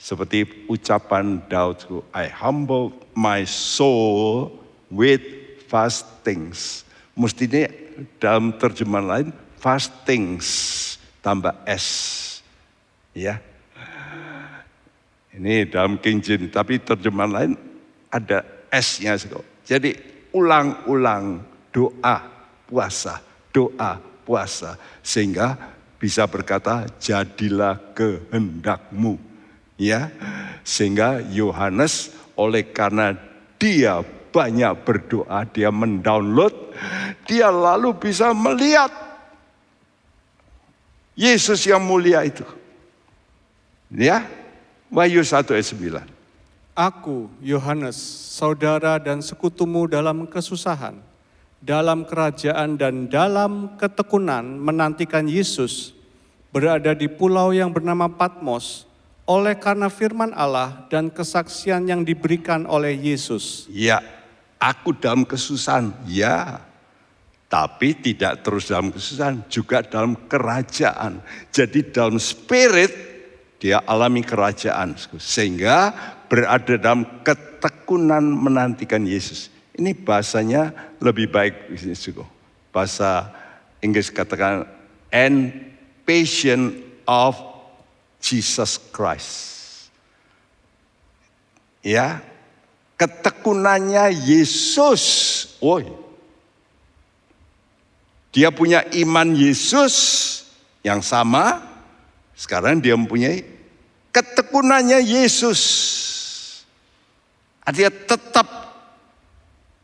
Seperti ucapan Daud, I humble my soul with fastings. Mestinya dalam terjemahan lain, fastings tambah S. Ya. Ini dalam King James, tapi terjemahan lain ada S-nya. Jadi ulang-ulang doa puasa, sehingga bisa berkata jadilah kehendakmu. Ya, sehingga Yohanes oleh karena dia banyak berdoa, dia mendownload, dia lalu bisa melihat Yesus yang mulia itu. Ya, Wahyu 1 ayat 9. Aku, Yohanes, saudara dan sekutumu dalam kesusahan, dalam kerajaan dan dalam ketekunan menantikan Yesus, berada di pulau yang bernama Patmos, oleh karena firman Allah dan kesaksian yang diberikan oleh Yesus. Ya, aku dalam kesusahan, ya. Tapi tidak terus dalam kesusahan, juga dalam kerajaan. Jadi dalam spirit, dia alami kerajaan, sehingga berada dalam ketekunan menantikan Yesus. Ini bahasanya lebih baik, bahasa Inggris katakan, and patient of Jesus Christ. Ya, ketekunannya Yesus. Dia punya iman Yesus yang sama, sekarang dia mempunyai ketekunannya Yesus. Artinya tetap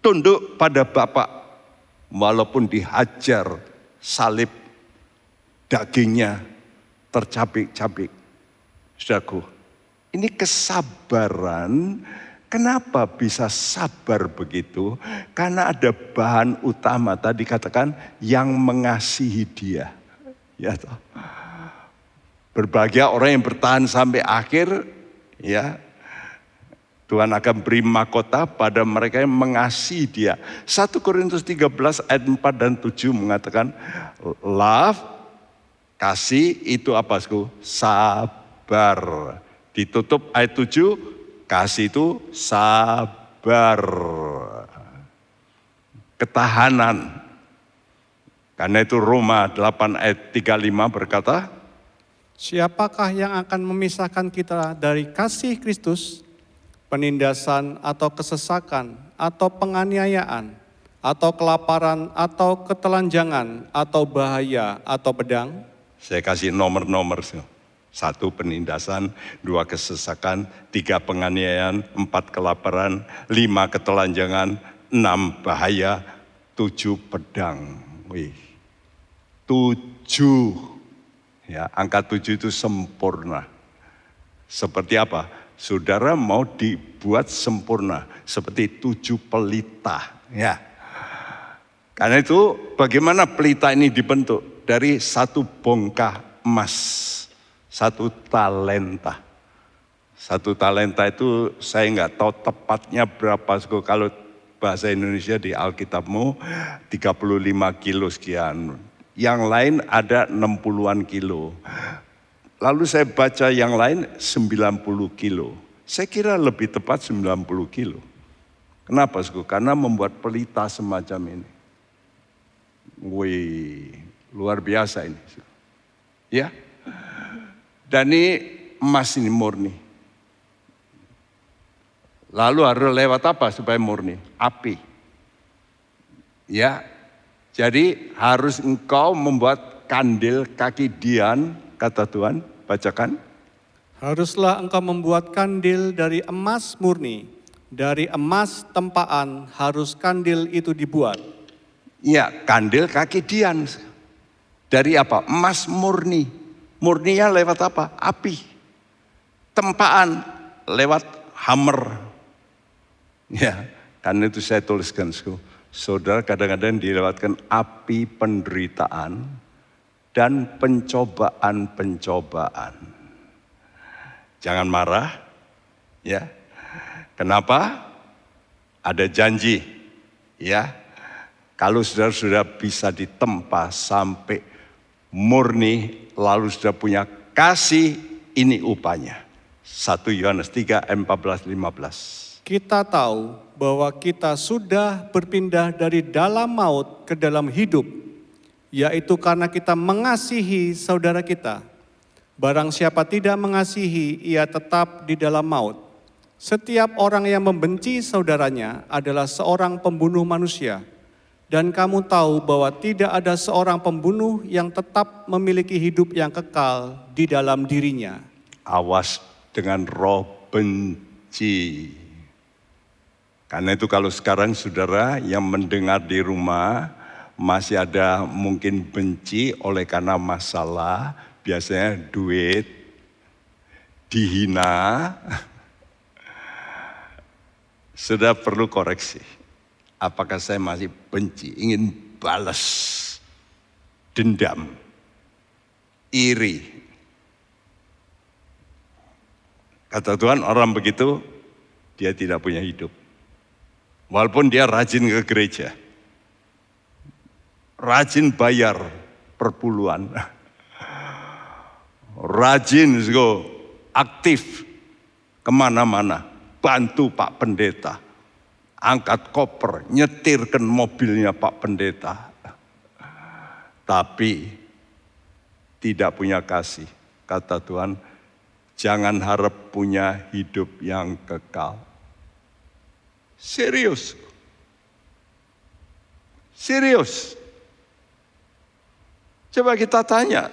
tunduk pada Bapa walaupun dihajar salib, dagingnya tercabik-cabik. Saudaraku, ini kesabaran. Kenapa bisa sabar begitu? Karena ada bahan utama tadi katakan yang mengasihi dia. Ya toh. Berbahagia orang yang bertahan sampai akhir, ya. Tuhan akan beri mahkota pada mereka yang mengasihi dia. 1 Korintus 13 ayat 4 dan 7 mengatakan, love, kasih itu apa? Sabar. Ditutup ayat 7, kasih itu sabar. Ketahanan. Karena itu Roma 8 ayat 35 berkata, siapakah yang akan memisahkan kita dari kasih Kristus? Penindasan atau kesesakan atau penganiayaan atau kelaparan atau ketelanjangan atau bahaya atau pedang? Saya kasih nomor-nomor. 1 penindasan, 2 kesesakan, 3 penganiayaan, 4 kelaparan, 5 ketelanjangan, 6 bahaya, 7 pedang. 7. Ya, angka 7 itu sempurna. Seperti apa? Saudara mau dibuat sempurna seperti 7 pelita. Ya. Karena itu bagaimana pelita ini dibentuk? Dari 1 bongkah emas, 1 talenta. 1 talenta itu saya nggak tahu tepatnya berapa. Kalau bahasa Indonesia di Alkitabmu 35 kilo sekian. Yang lain ada 60-an kilo. Lalu saya baca yang lain 90 kilo. Saya kira lebih tepat 90 kilo. Kenapa? Karena membuat pelita semacam ini. Wih, luar biasa ini. Ya. Dan ini emas ini murni. Lalu harus lewat apa supaya murni? Api. Ya. Jadi harus engkau membuat kandil kaki Dian, kata Tuhan, bacakan. Haruslah engkau membuat kandil dari emas murni. Dari emas tempaan harus kandil itu dibuat. Ya, kandil kaki Dian. Dari apa? Emas murni. Murninya lewat apa? Api. Tempaan lewat hammer. Ya, karena itu saya tuliskan. Saudara kadang-kadang dilewatkan api penderitaan dan pencobaan-pencobaan. Jangan marah, ya. Kenapa? ada janji, ya. Kalau saudara bisa ditempa sampai murni, lalu sudah punya kasih, ini upahnya. 1 Yohanes 3, 14-15. Kita tahu bahwa kita sudah berpindah dari dalam maut ke dalam hidup, yaitu karena kita mengasihi saudara kita. Barang siapa tidak mengasihi, ia tetap di dalam maut. Setiap orang yang membenci saudaranya adalah seorang pembunuh manusia. Dan kamu tahu bahwa tidak ada seorang pembunuh yang tetap memiliki hidup yang kekal di dalam dirinya. Awas dengan roh benci. Karena itu kalau sekarang saudara yang mendengar di rumah masih ada mungkin benci oleh karena masalah, biasanya duit, dihina, sudah perlu koreksi. Apakah saya masih benci, ingin balas, dendam, iri? Kata Tuhan, orang begitu dia tidak punya hidup. Walaupun dia rajin ke gereja, rajin bayar perpuluhan, rajin aktif kemana-mana, bantu Pak Pendeta, angkat koper, nyetirkan mobilnya Pak Pendeta. Tapi tidak punya kasih. Kata Tuhan, jangan harap punya hidup yang kekal. Serius. Serius. Coba kita tanya,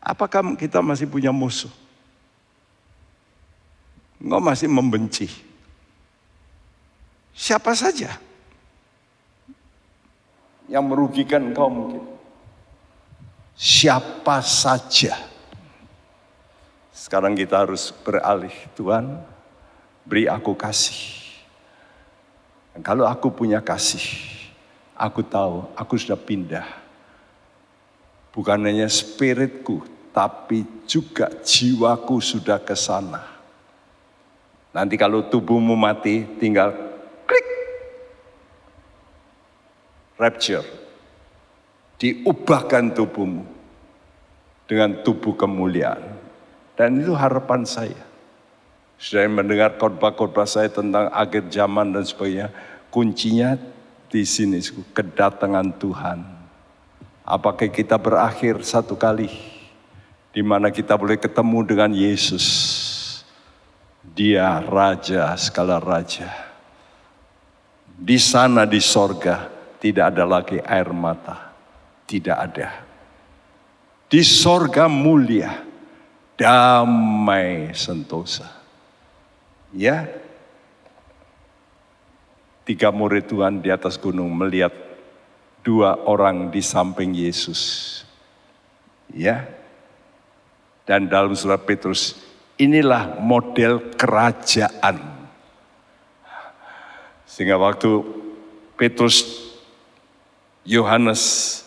apakah kita masih punya musuh? Engkau masih membenci siapa saja yang merugikan engkau mungkin. Siapa saja. Sekarang kita harus beralih, Tuhan, beri aku kasih. Dan kalau aku punya kasih, aku tahu aku sudah pindah. Bukan hanya spiritku, tapi juga jiwaku sudah ke sana. Nanti kalau tubuhmu mati, tinggal klik. Rapture. Diubahkan tubuhmu dengan tubuh kemuliaan. Dan itu harapan saya. Sudah mendengar khotbah-khotbah saya tentang akhir zaman dan sebagainya. Kuncinya di sini, kedatangan Tuhan. Apakah kita berakhir satu kali di mana kita boleh ketemu dengan Yesus? Dia Raja segala raja. Di sana di sorga tidak ada lagi air mata, tidak ada. Di sorga mulia, damai sentosa. Ya, 3 murid Tuhan di atas gunung melihat 2 orang di samping Yesus. Ya. Dan dalam surat Petrus, inilah model kerajaan. Sehingga waktu Petrus, Yohanes,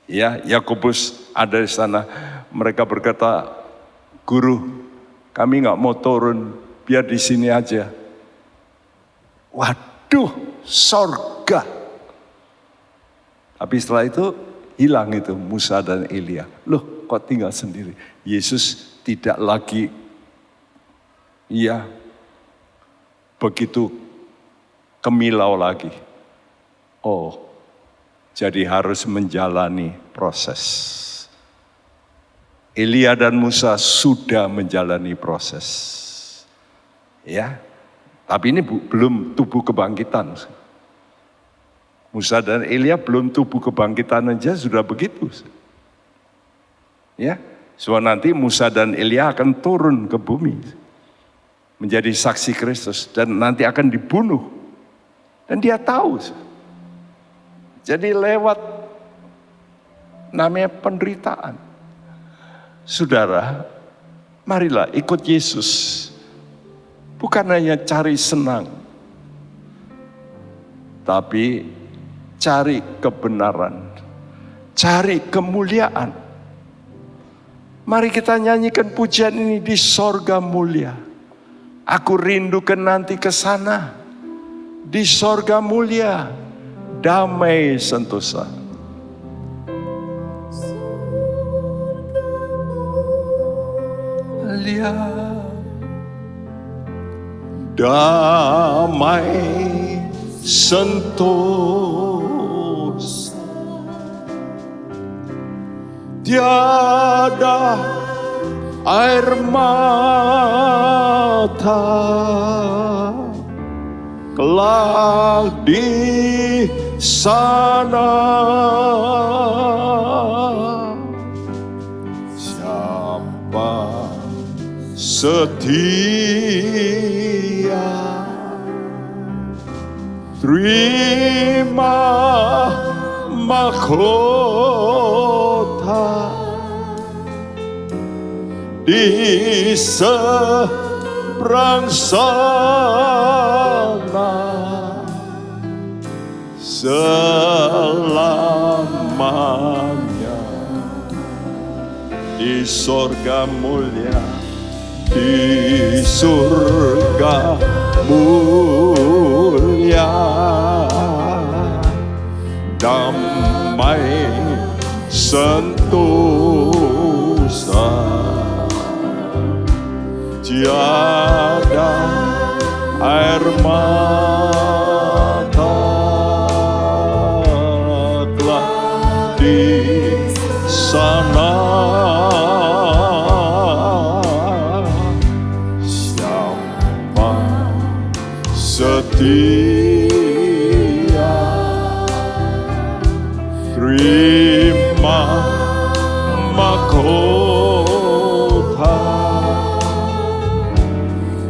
ya, Yakobus ada di sana, mereka berkata, "Guru, kami nggak mau turun, biar di sini aja." Waduh, sorga. Tapi setelah itu hilang itu Musa dan Elia. Loh, kok tinggal sendiri? Yesus tidak lagi begitu kemilau lagi. Oh, jadi harus menjalani proses. Elia dan Musa sudah menjalani proses. Ya. Tapi ini belum tubuh kebangkitan. Musa dan Elia belum tubuh kebangkitan aja sudah begitu. Ya, soal nanti Musa dan Elia akan turun ke bumi menjadi saksi Kristus dan nanti akan dibunuh. Dan dia tahu. Jadi lewat namanya penderitaan. Saudara, marilah ikut Yesus. Bukan hanya cari senang, tapi cari kebenaran, cari kemuliaan. Mari kita nyanyikan pujian ini di sorga mulia. Aku rindukan nanti ke sana. di sorga mulia, damai sentosa. Damai sentosa, tiada air mata, kelak di sana siapa setia, terima mahkota di seberang sana selamanya, di sorga mulia, di surga mulia, damai sentosa, tiada air mata, kelak di sana siapa setia, terima mahkota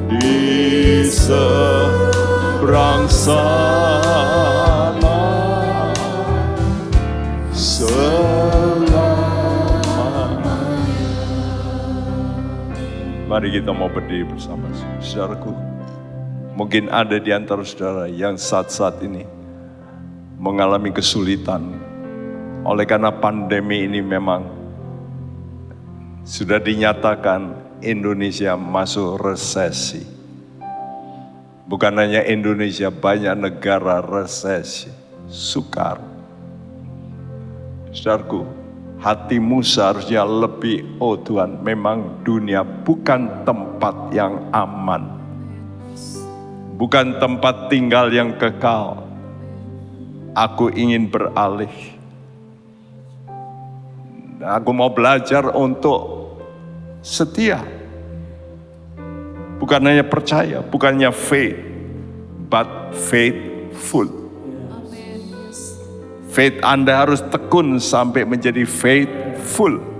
di seberang sana selamanya. Mari kita mau berdiri bersama, saudaraku. Mungkin ada di antara saudara yang saat-saat ini mengalami kesulitan. Oleh karena pandemi ini memang sudah dinyatakan Indonesia masuk resesi. Bukan hanya Indonesia, banyak negara resesi, sukar. Saudaraku, hatimu seharusnya lebih, oh Tuhan, memang dunia bukan tempat yang aman. Bukan tempat tinggal yang kekal. Aku ingin beralih. Aku mau belajar untuk setia. Bukan hanya percaya, bukannya faith, but faithful. Faith Anda harus tekun sampai menjadi faithful.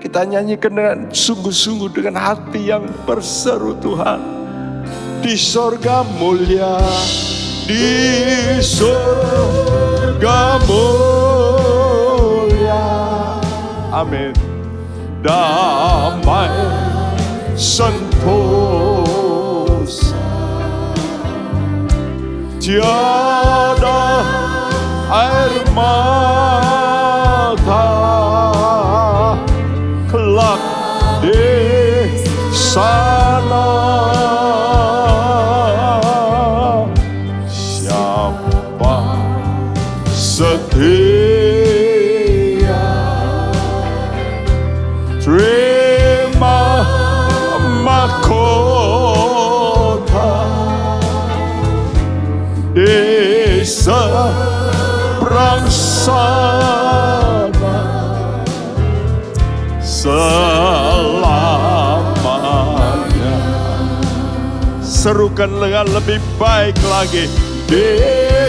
Kita nyanyikan dengan sungguh-sungguh, dengan hati yang berseru, Tuhan. Di sorga mulia, di sorga mulia, amin. Damai sentosa, tiada air mata, kelak di sana siapa setia, terima mahkota di seberang sana selamanya. Serukan dengan lebih baik lagi. Di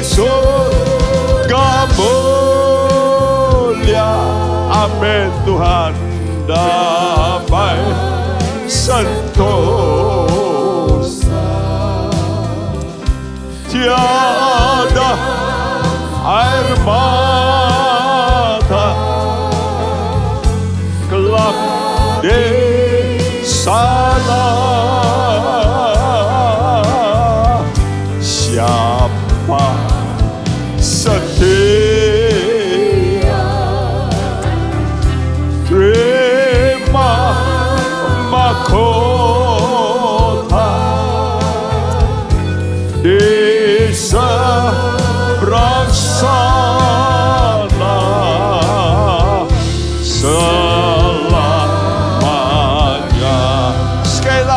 surga mulia, amin Tuhan. Damai sentosa, tiada air mata, kelak di sana siapa setia, terima mahkota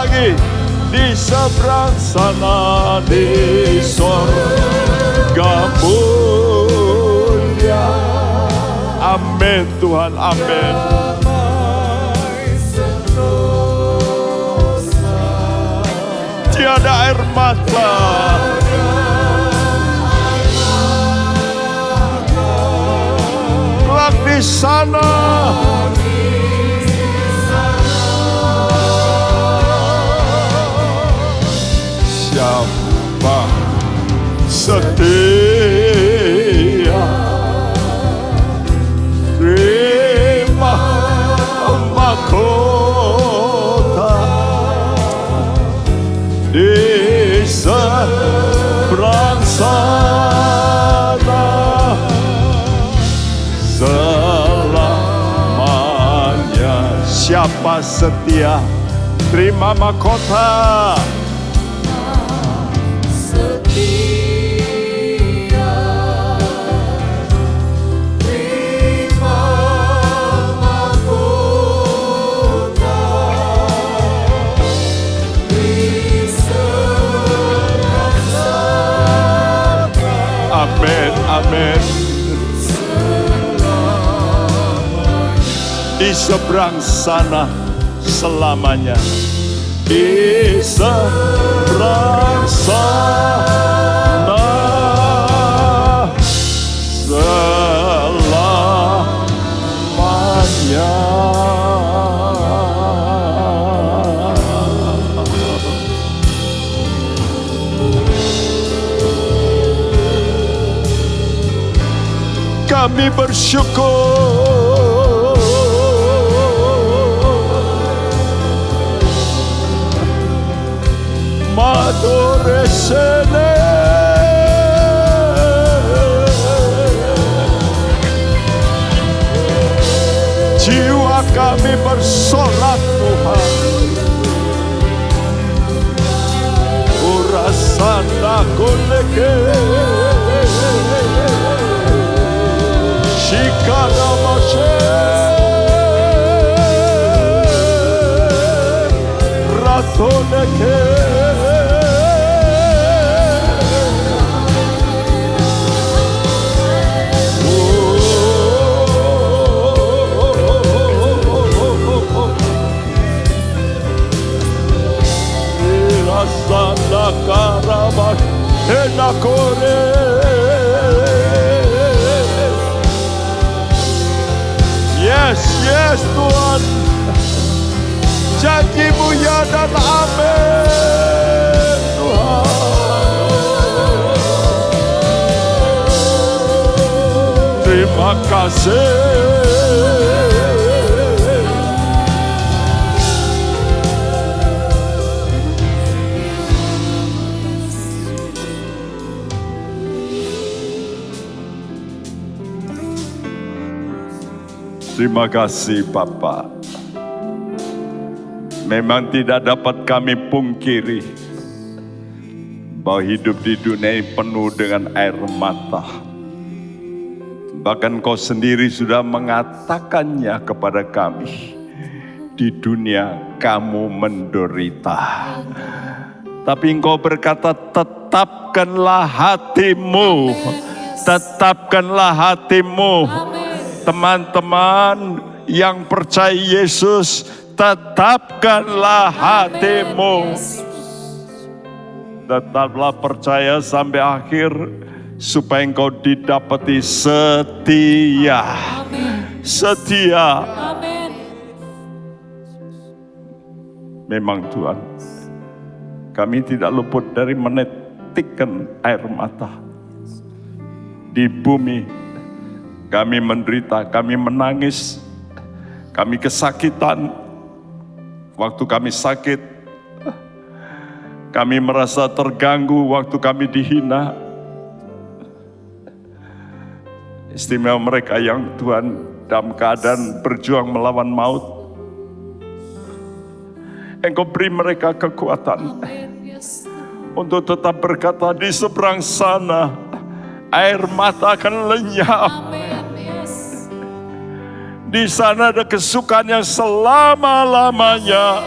lagi. Di seberang sana di sorga mulia. Amin Tuhan, amin. Tiada air mata, kelak di sana. Siapa setia terima mahkota di seberang sana selamanya. Siapa setia terima mahkota. Amin, amin. Di seberang sana selamanya. Di seberang sana selamanya. Kami bersyukur Madoresene. Jiwa kami bersorak Tuhan. Urasana koleke Shikara Mashe Ratoneke. Rasana Karabak Enakore. Yes, yes Tuhan. Janji-Mu ya dan amin Tuhan. Terima kasih. Terima kasih Bapa. Memang tidak dapat kami pungkiri bahwa hidup di dunia ini penuh dengan air mata. Bahkan Kau sendiri sudah mengatakannya kepada kami. Di dunia kamu menderita. Tapi Engkau berkata, tetapkanlah hatimu. Tetapkanlah hatimu. Teman-teman yang percaya Yesus, tetapkanlah hatimu. Tetaplah percaya sampai akhir, supaya engkau didapati setia. Setia. Memang Tuhan, kami tidak luput dari menitikkan air mata. Di bumi kami menderita, kami menangis, kami kesakitan. Waktu kami sakit, kami merasa terganggu waktu kami dihina. Istimewa mereka yang Tuhan dalam keadaan berjuang melawan maut. Engkau beri mereka kekuatan untuk tetap berkata, di seberang sana air mata akan lenyap. Di sana ada kesukaan yang selama-lamanya.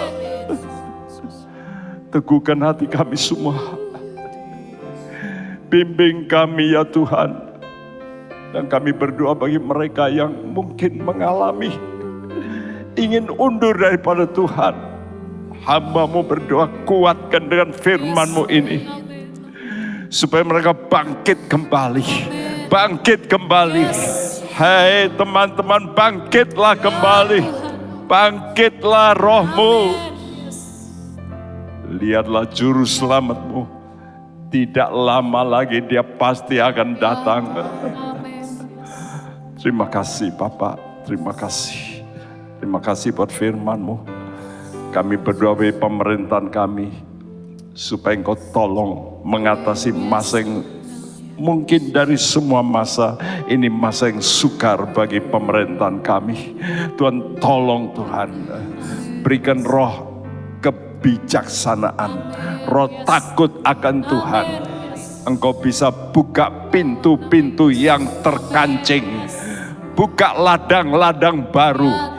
Teguhkan hati kami semua. Bimbing kami ya Tuhan. Dan kami berdoa bagi mereka yang mungkin mengalami ingin undur daripada Tuhan. Hamba-Mu berdoa, kuatkan dengan firman-Mu ini. Supaya mereka bangkit kembali. Bangkit kembali. Hai teman-teman, bangkitlah kembali. Bangkitlah roh-Mu. Lihatlah juru selamat-Mu. Tidak lama lagi dia pasti akan datang. Terima kasih Bapak, terima kasih. Terima kasih buat firman-Mu. Kami berdoa bagi pemerintahan kami, supaya Engkau tolong mengatasi masa yang mungkin dari semua masa, ini masa yang sukar bagi pemerintahan kami. Tuhan tolong Tuhan, berikan roh kebijaksanaan, roh takut akan Tuhan. Engkau bisa buka pintu-pintu yang terkancing, buka ladang-ladang baru,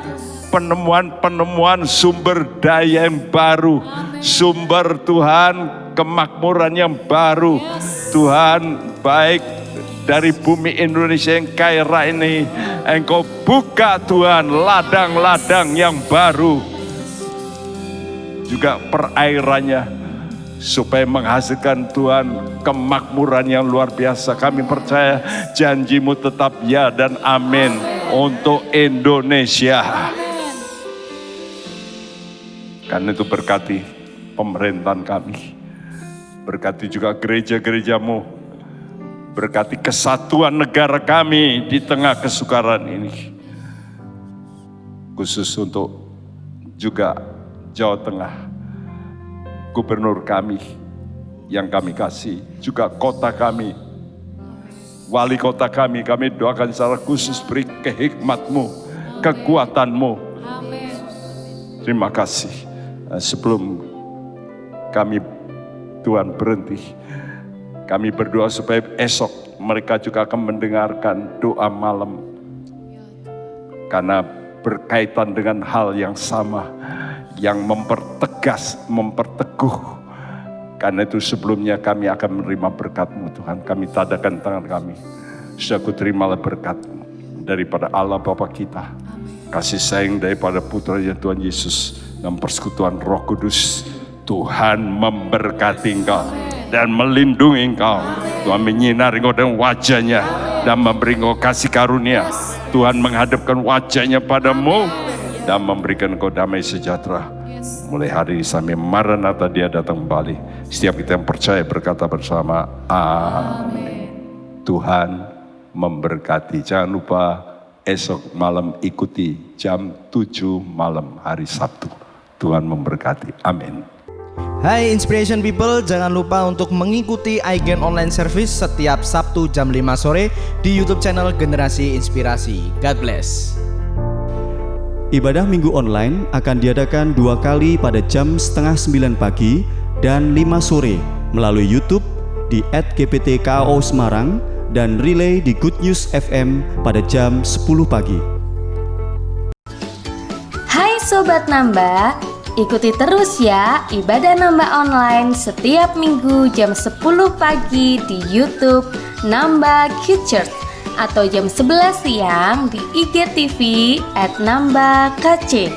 penemuan-penemuan sumber daya yang baru, sumber Tuhan kemakmuran yang baru. Tuhan, baik dari bumi Indonesia yang kaya ini, Engkau buka Tuhan ladang-ladang yang baru, juga perairannya, supaya menghasilkan Tuhan kemakmuran yang luar biasa. Kami percaya janji-Mu tetap ya dan amin untuk Indonesia. Karena itu berkati pemerintahan kami, berkati juga gereja-gereja-Mu, berkati kesatuan negara kami di tengah kesukaran ini. Khusus untuk juga Jawa Tengah, gubernur kami yang kami kasih, juga kota kami, wali kota kami doakan secara khusus, beri kehikmat-Mu, kekuatan-Mu. Terima kasih. Sebelum kami Tuhan berhenti, kami berdoa supaya esok mereka juga akan mendengarkan doa malam, karena berkaitan dengan hal yang sama, yang mempertegas, memperteguh. Karena itu sebelumnya kami akan menerima berkat-Mu Tuhan. Kami tadakan tangan kami, sudah terimalah berkat-Mu daripada Allah Bapa kita, kasih sayang daripada Putra-Nya Tuhan Yesus, dan persekutuan Roh Kudus. Tuhan memberkati engkau dan melindungi engkau. Tuhan menyinari engkau dengan wajah-Nya dan memberi engkau kasih karunia. Tuhan menghadapkan wajah-Nya padamu dan memberikan engkau damai sejahtera. Mulai hari ini sampai Maranatha Dia datang kembali. Setiap kita yang percaya berkata bersama, amin. Tuhan memberkati. Jangan lupa esok malam ikuti jam 7 malam hari Sabtu. Tuhan memberkati. Amin. Hai Inspiration People, jangan lupa untuk mengikuti iGen Online Service setiap Sabtu jam 5 sore di YouTube channel Generasi Inspirasi. God bless. Ibadah Minggu Online akan diadakan 2 kali pada jam 8:30 pagi dan 5 sore melalui YouTube di @gptkao Semarang dan relay di Good News FM pada jam 10 pagi. Hai Sobat Nambah, ikuti terus ya Ibadah Nambah Online setiap minggu jam 10 pagi di YouTube Nambah Kids Church, atau jam 11 siang di IGTV @nambahkc.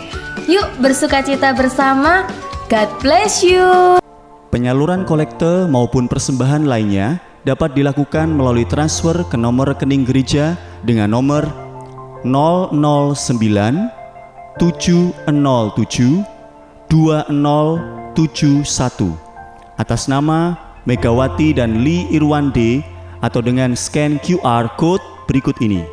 Yuk bersukacita bersama. God bless you. Penyaluran kolekte maupun persembahan lainnya dapat dilakukan melalui transfer ke nomor rekening gereja dengan nomor 009 707 2071 atas nama Megawati dan Lee Irwande, atau dengan scan QR code berikut ini.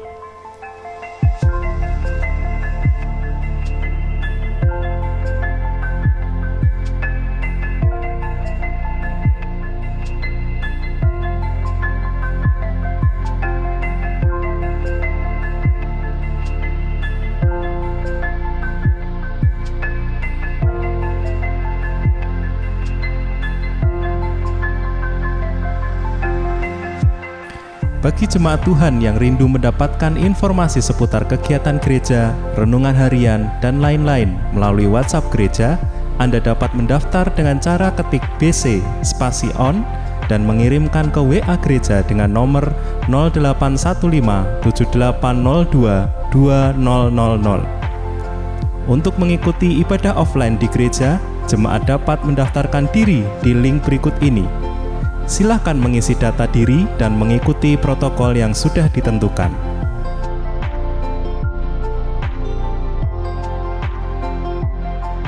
Bagi jemaat Tuhan yang rindu mendapatkan informasi seputar kegiatan gereja, renungan harian, dan lain-lain melalui WhatsApp gereja, Anda dapat mendaftar dengan cara ketik BC spasi on dan mengirimkan ke WA gereja dengan nomor 0815 7802 2000. Untuk mengikuti ibadah offline di gereja, jemaat dapat mendaftarkan diri di link berikut ini. Silakan mengisi data diri dan mengikuti protokol yang sudah ditentukan.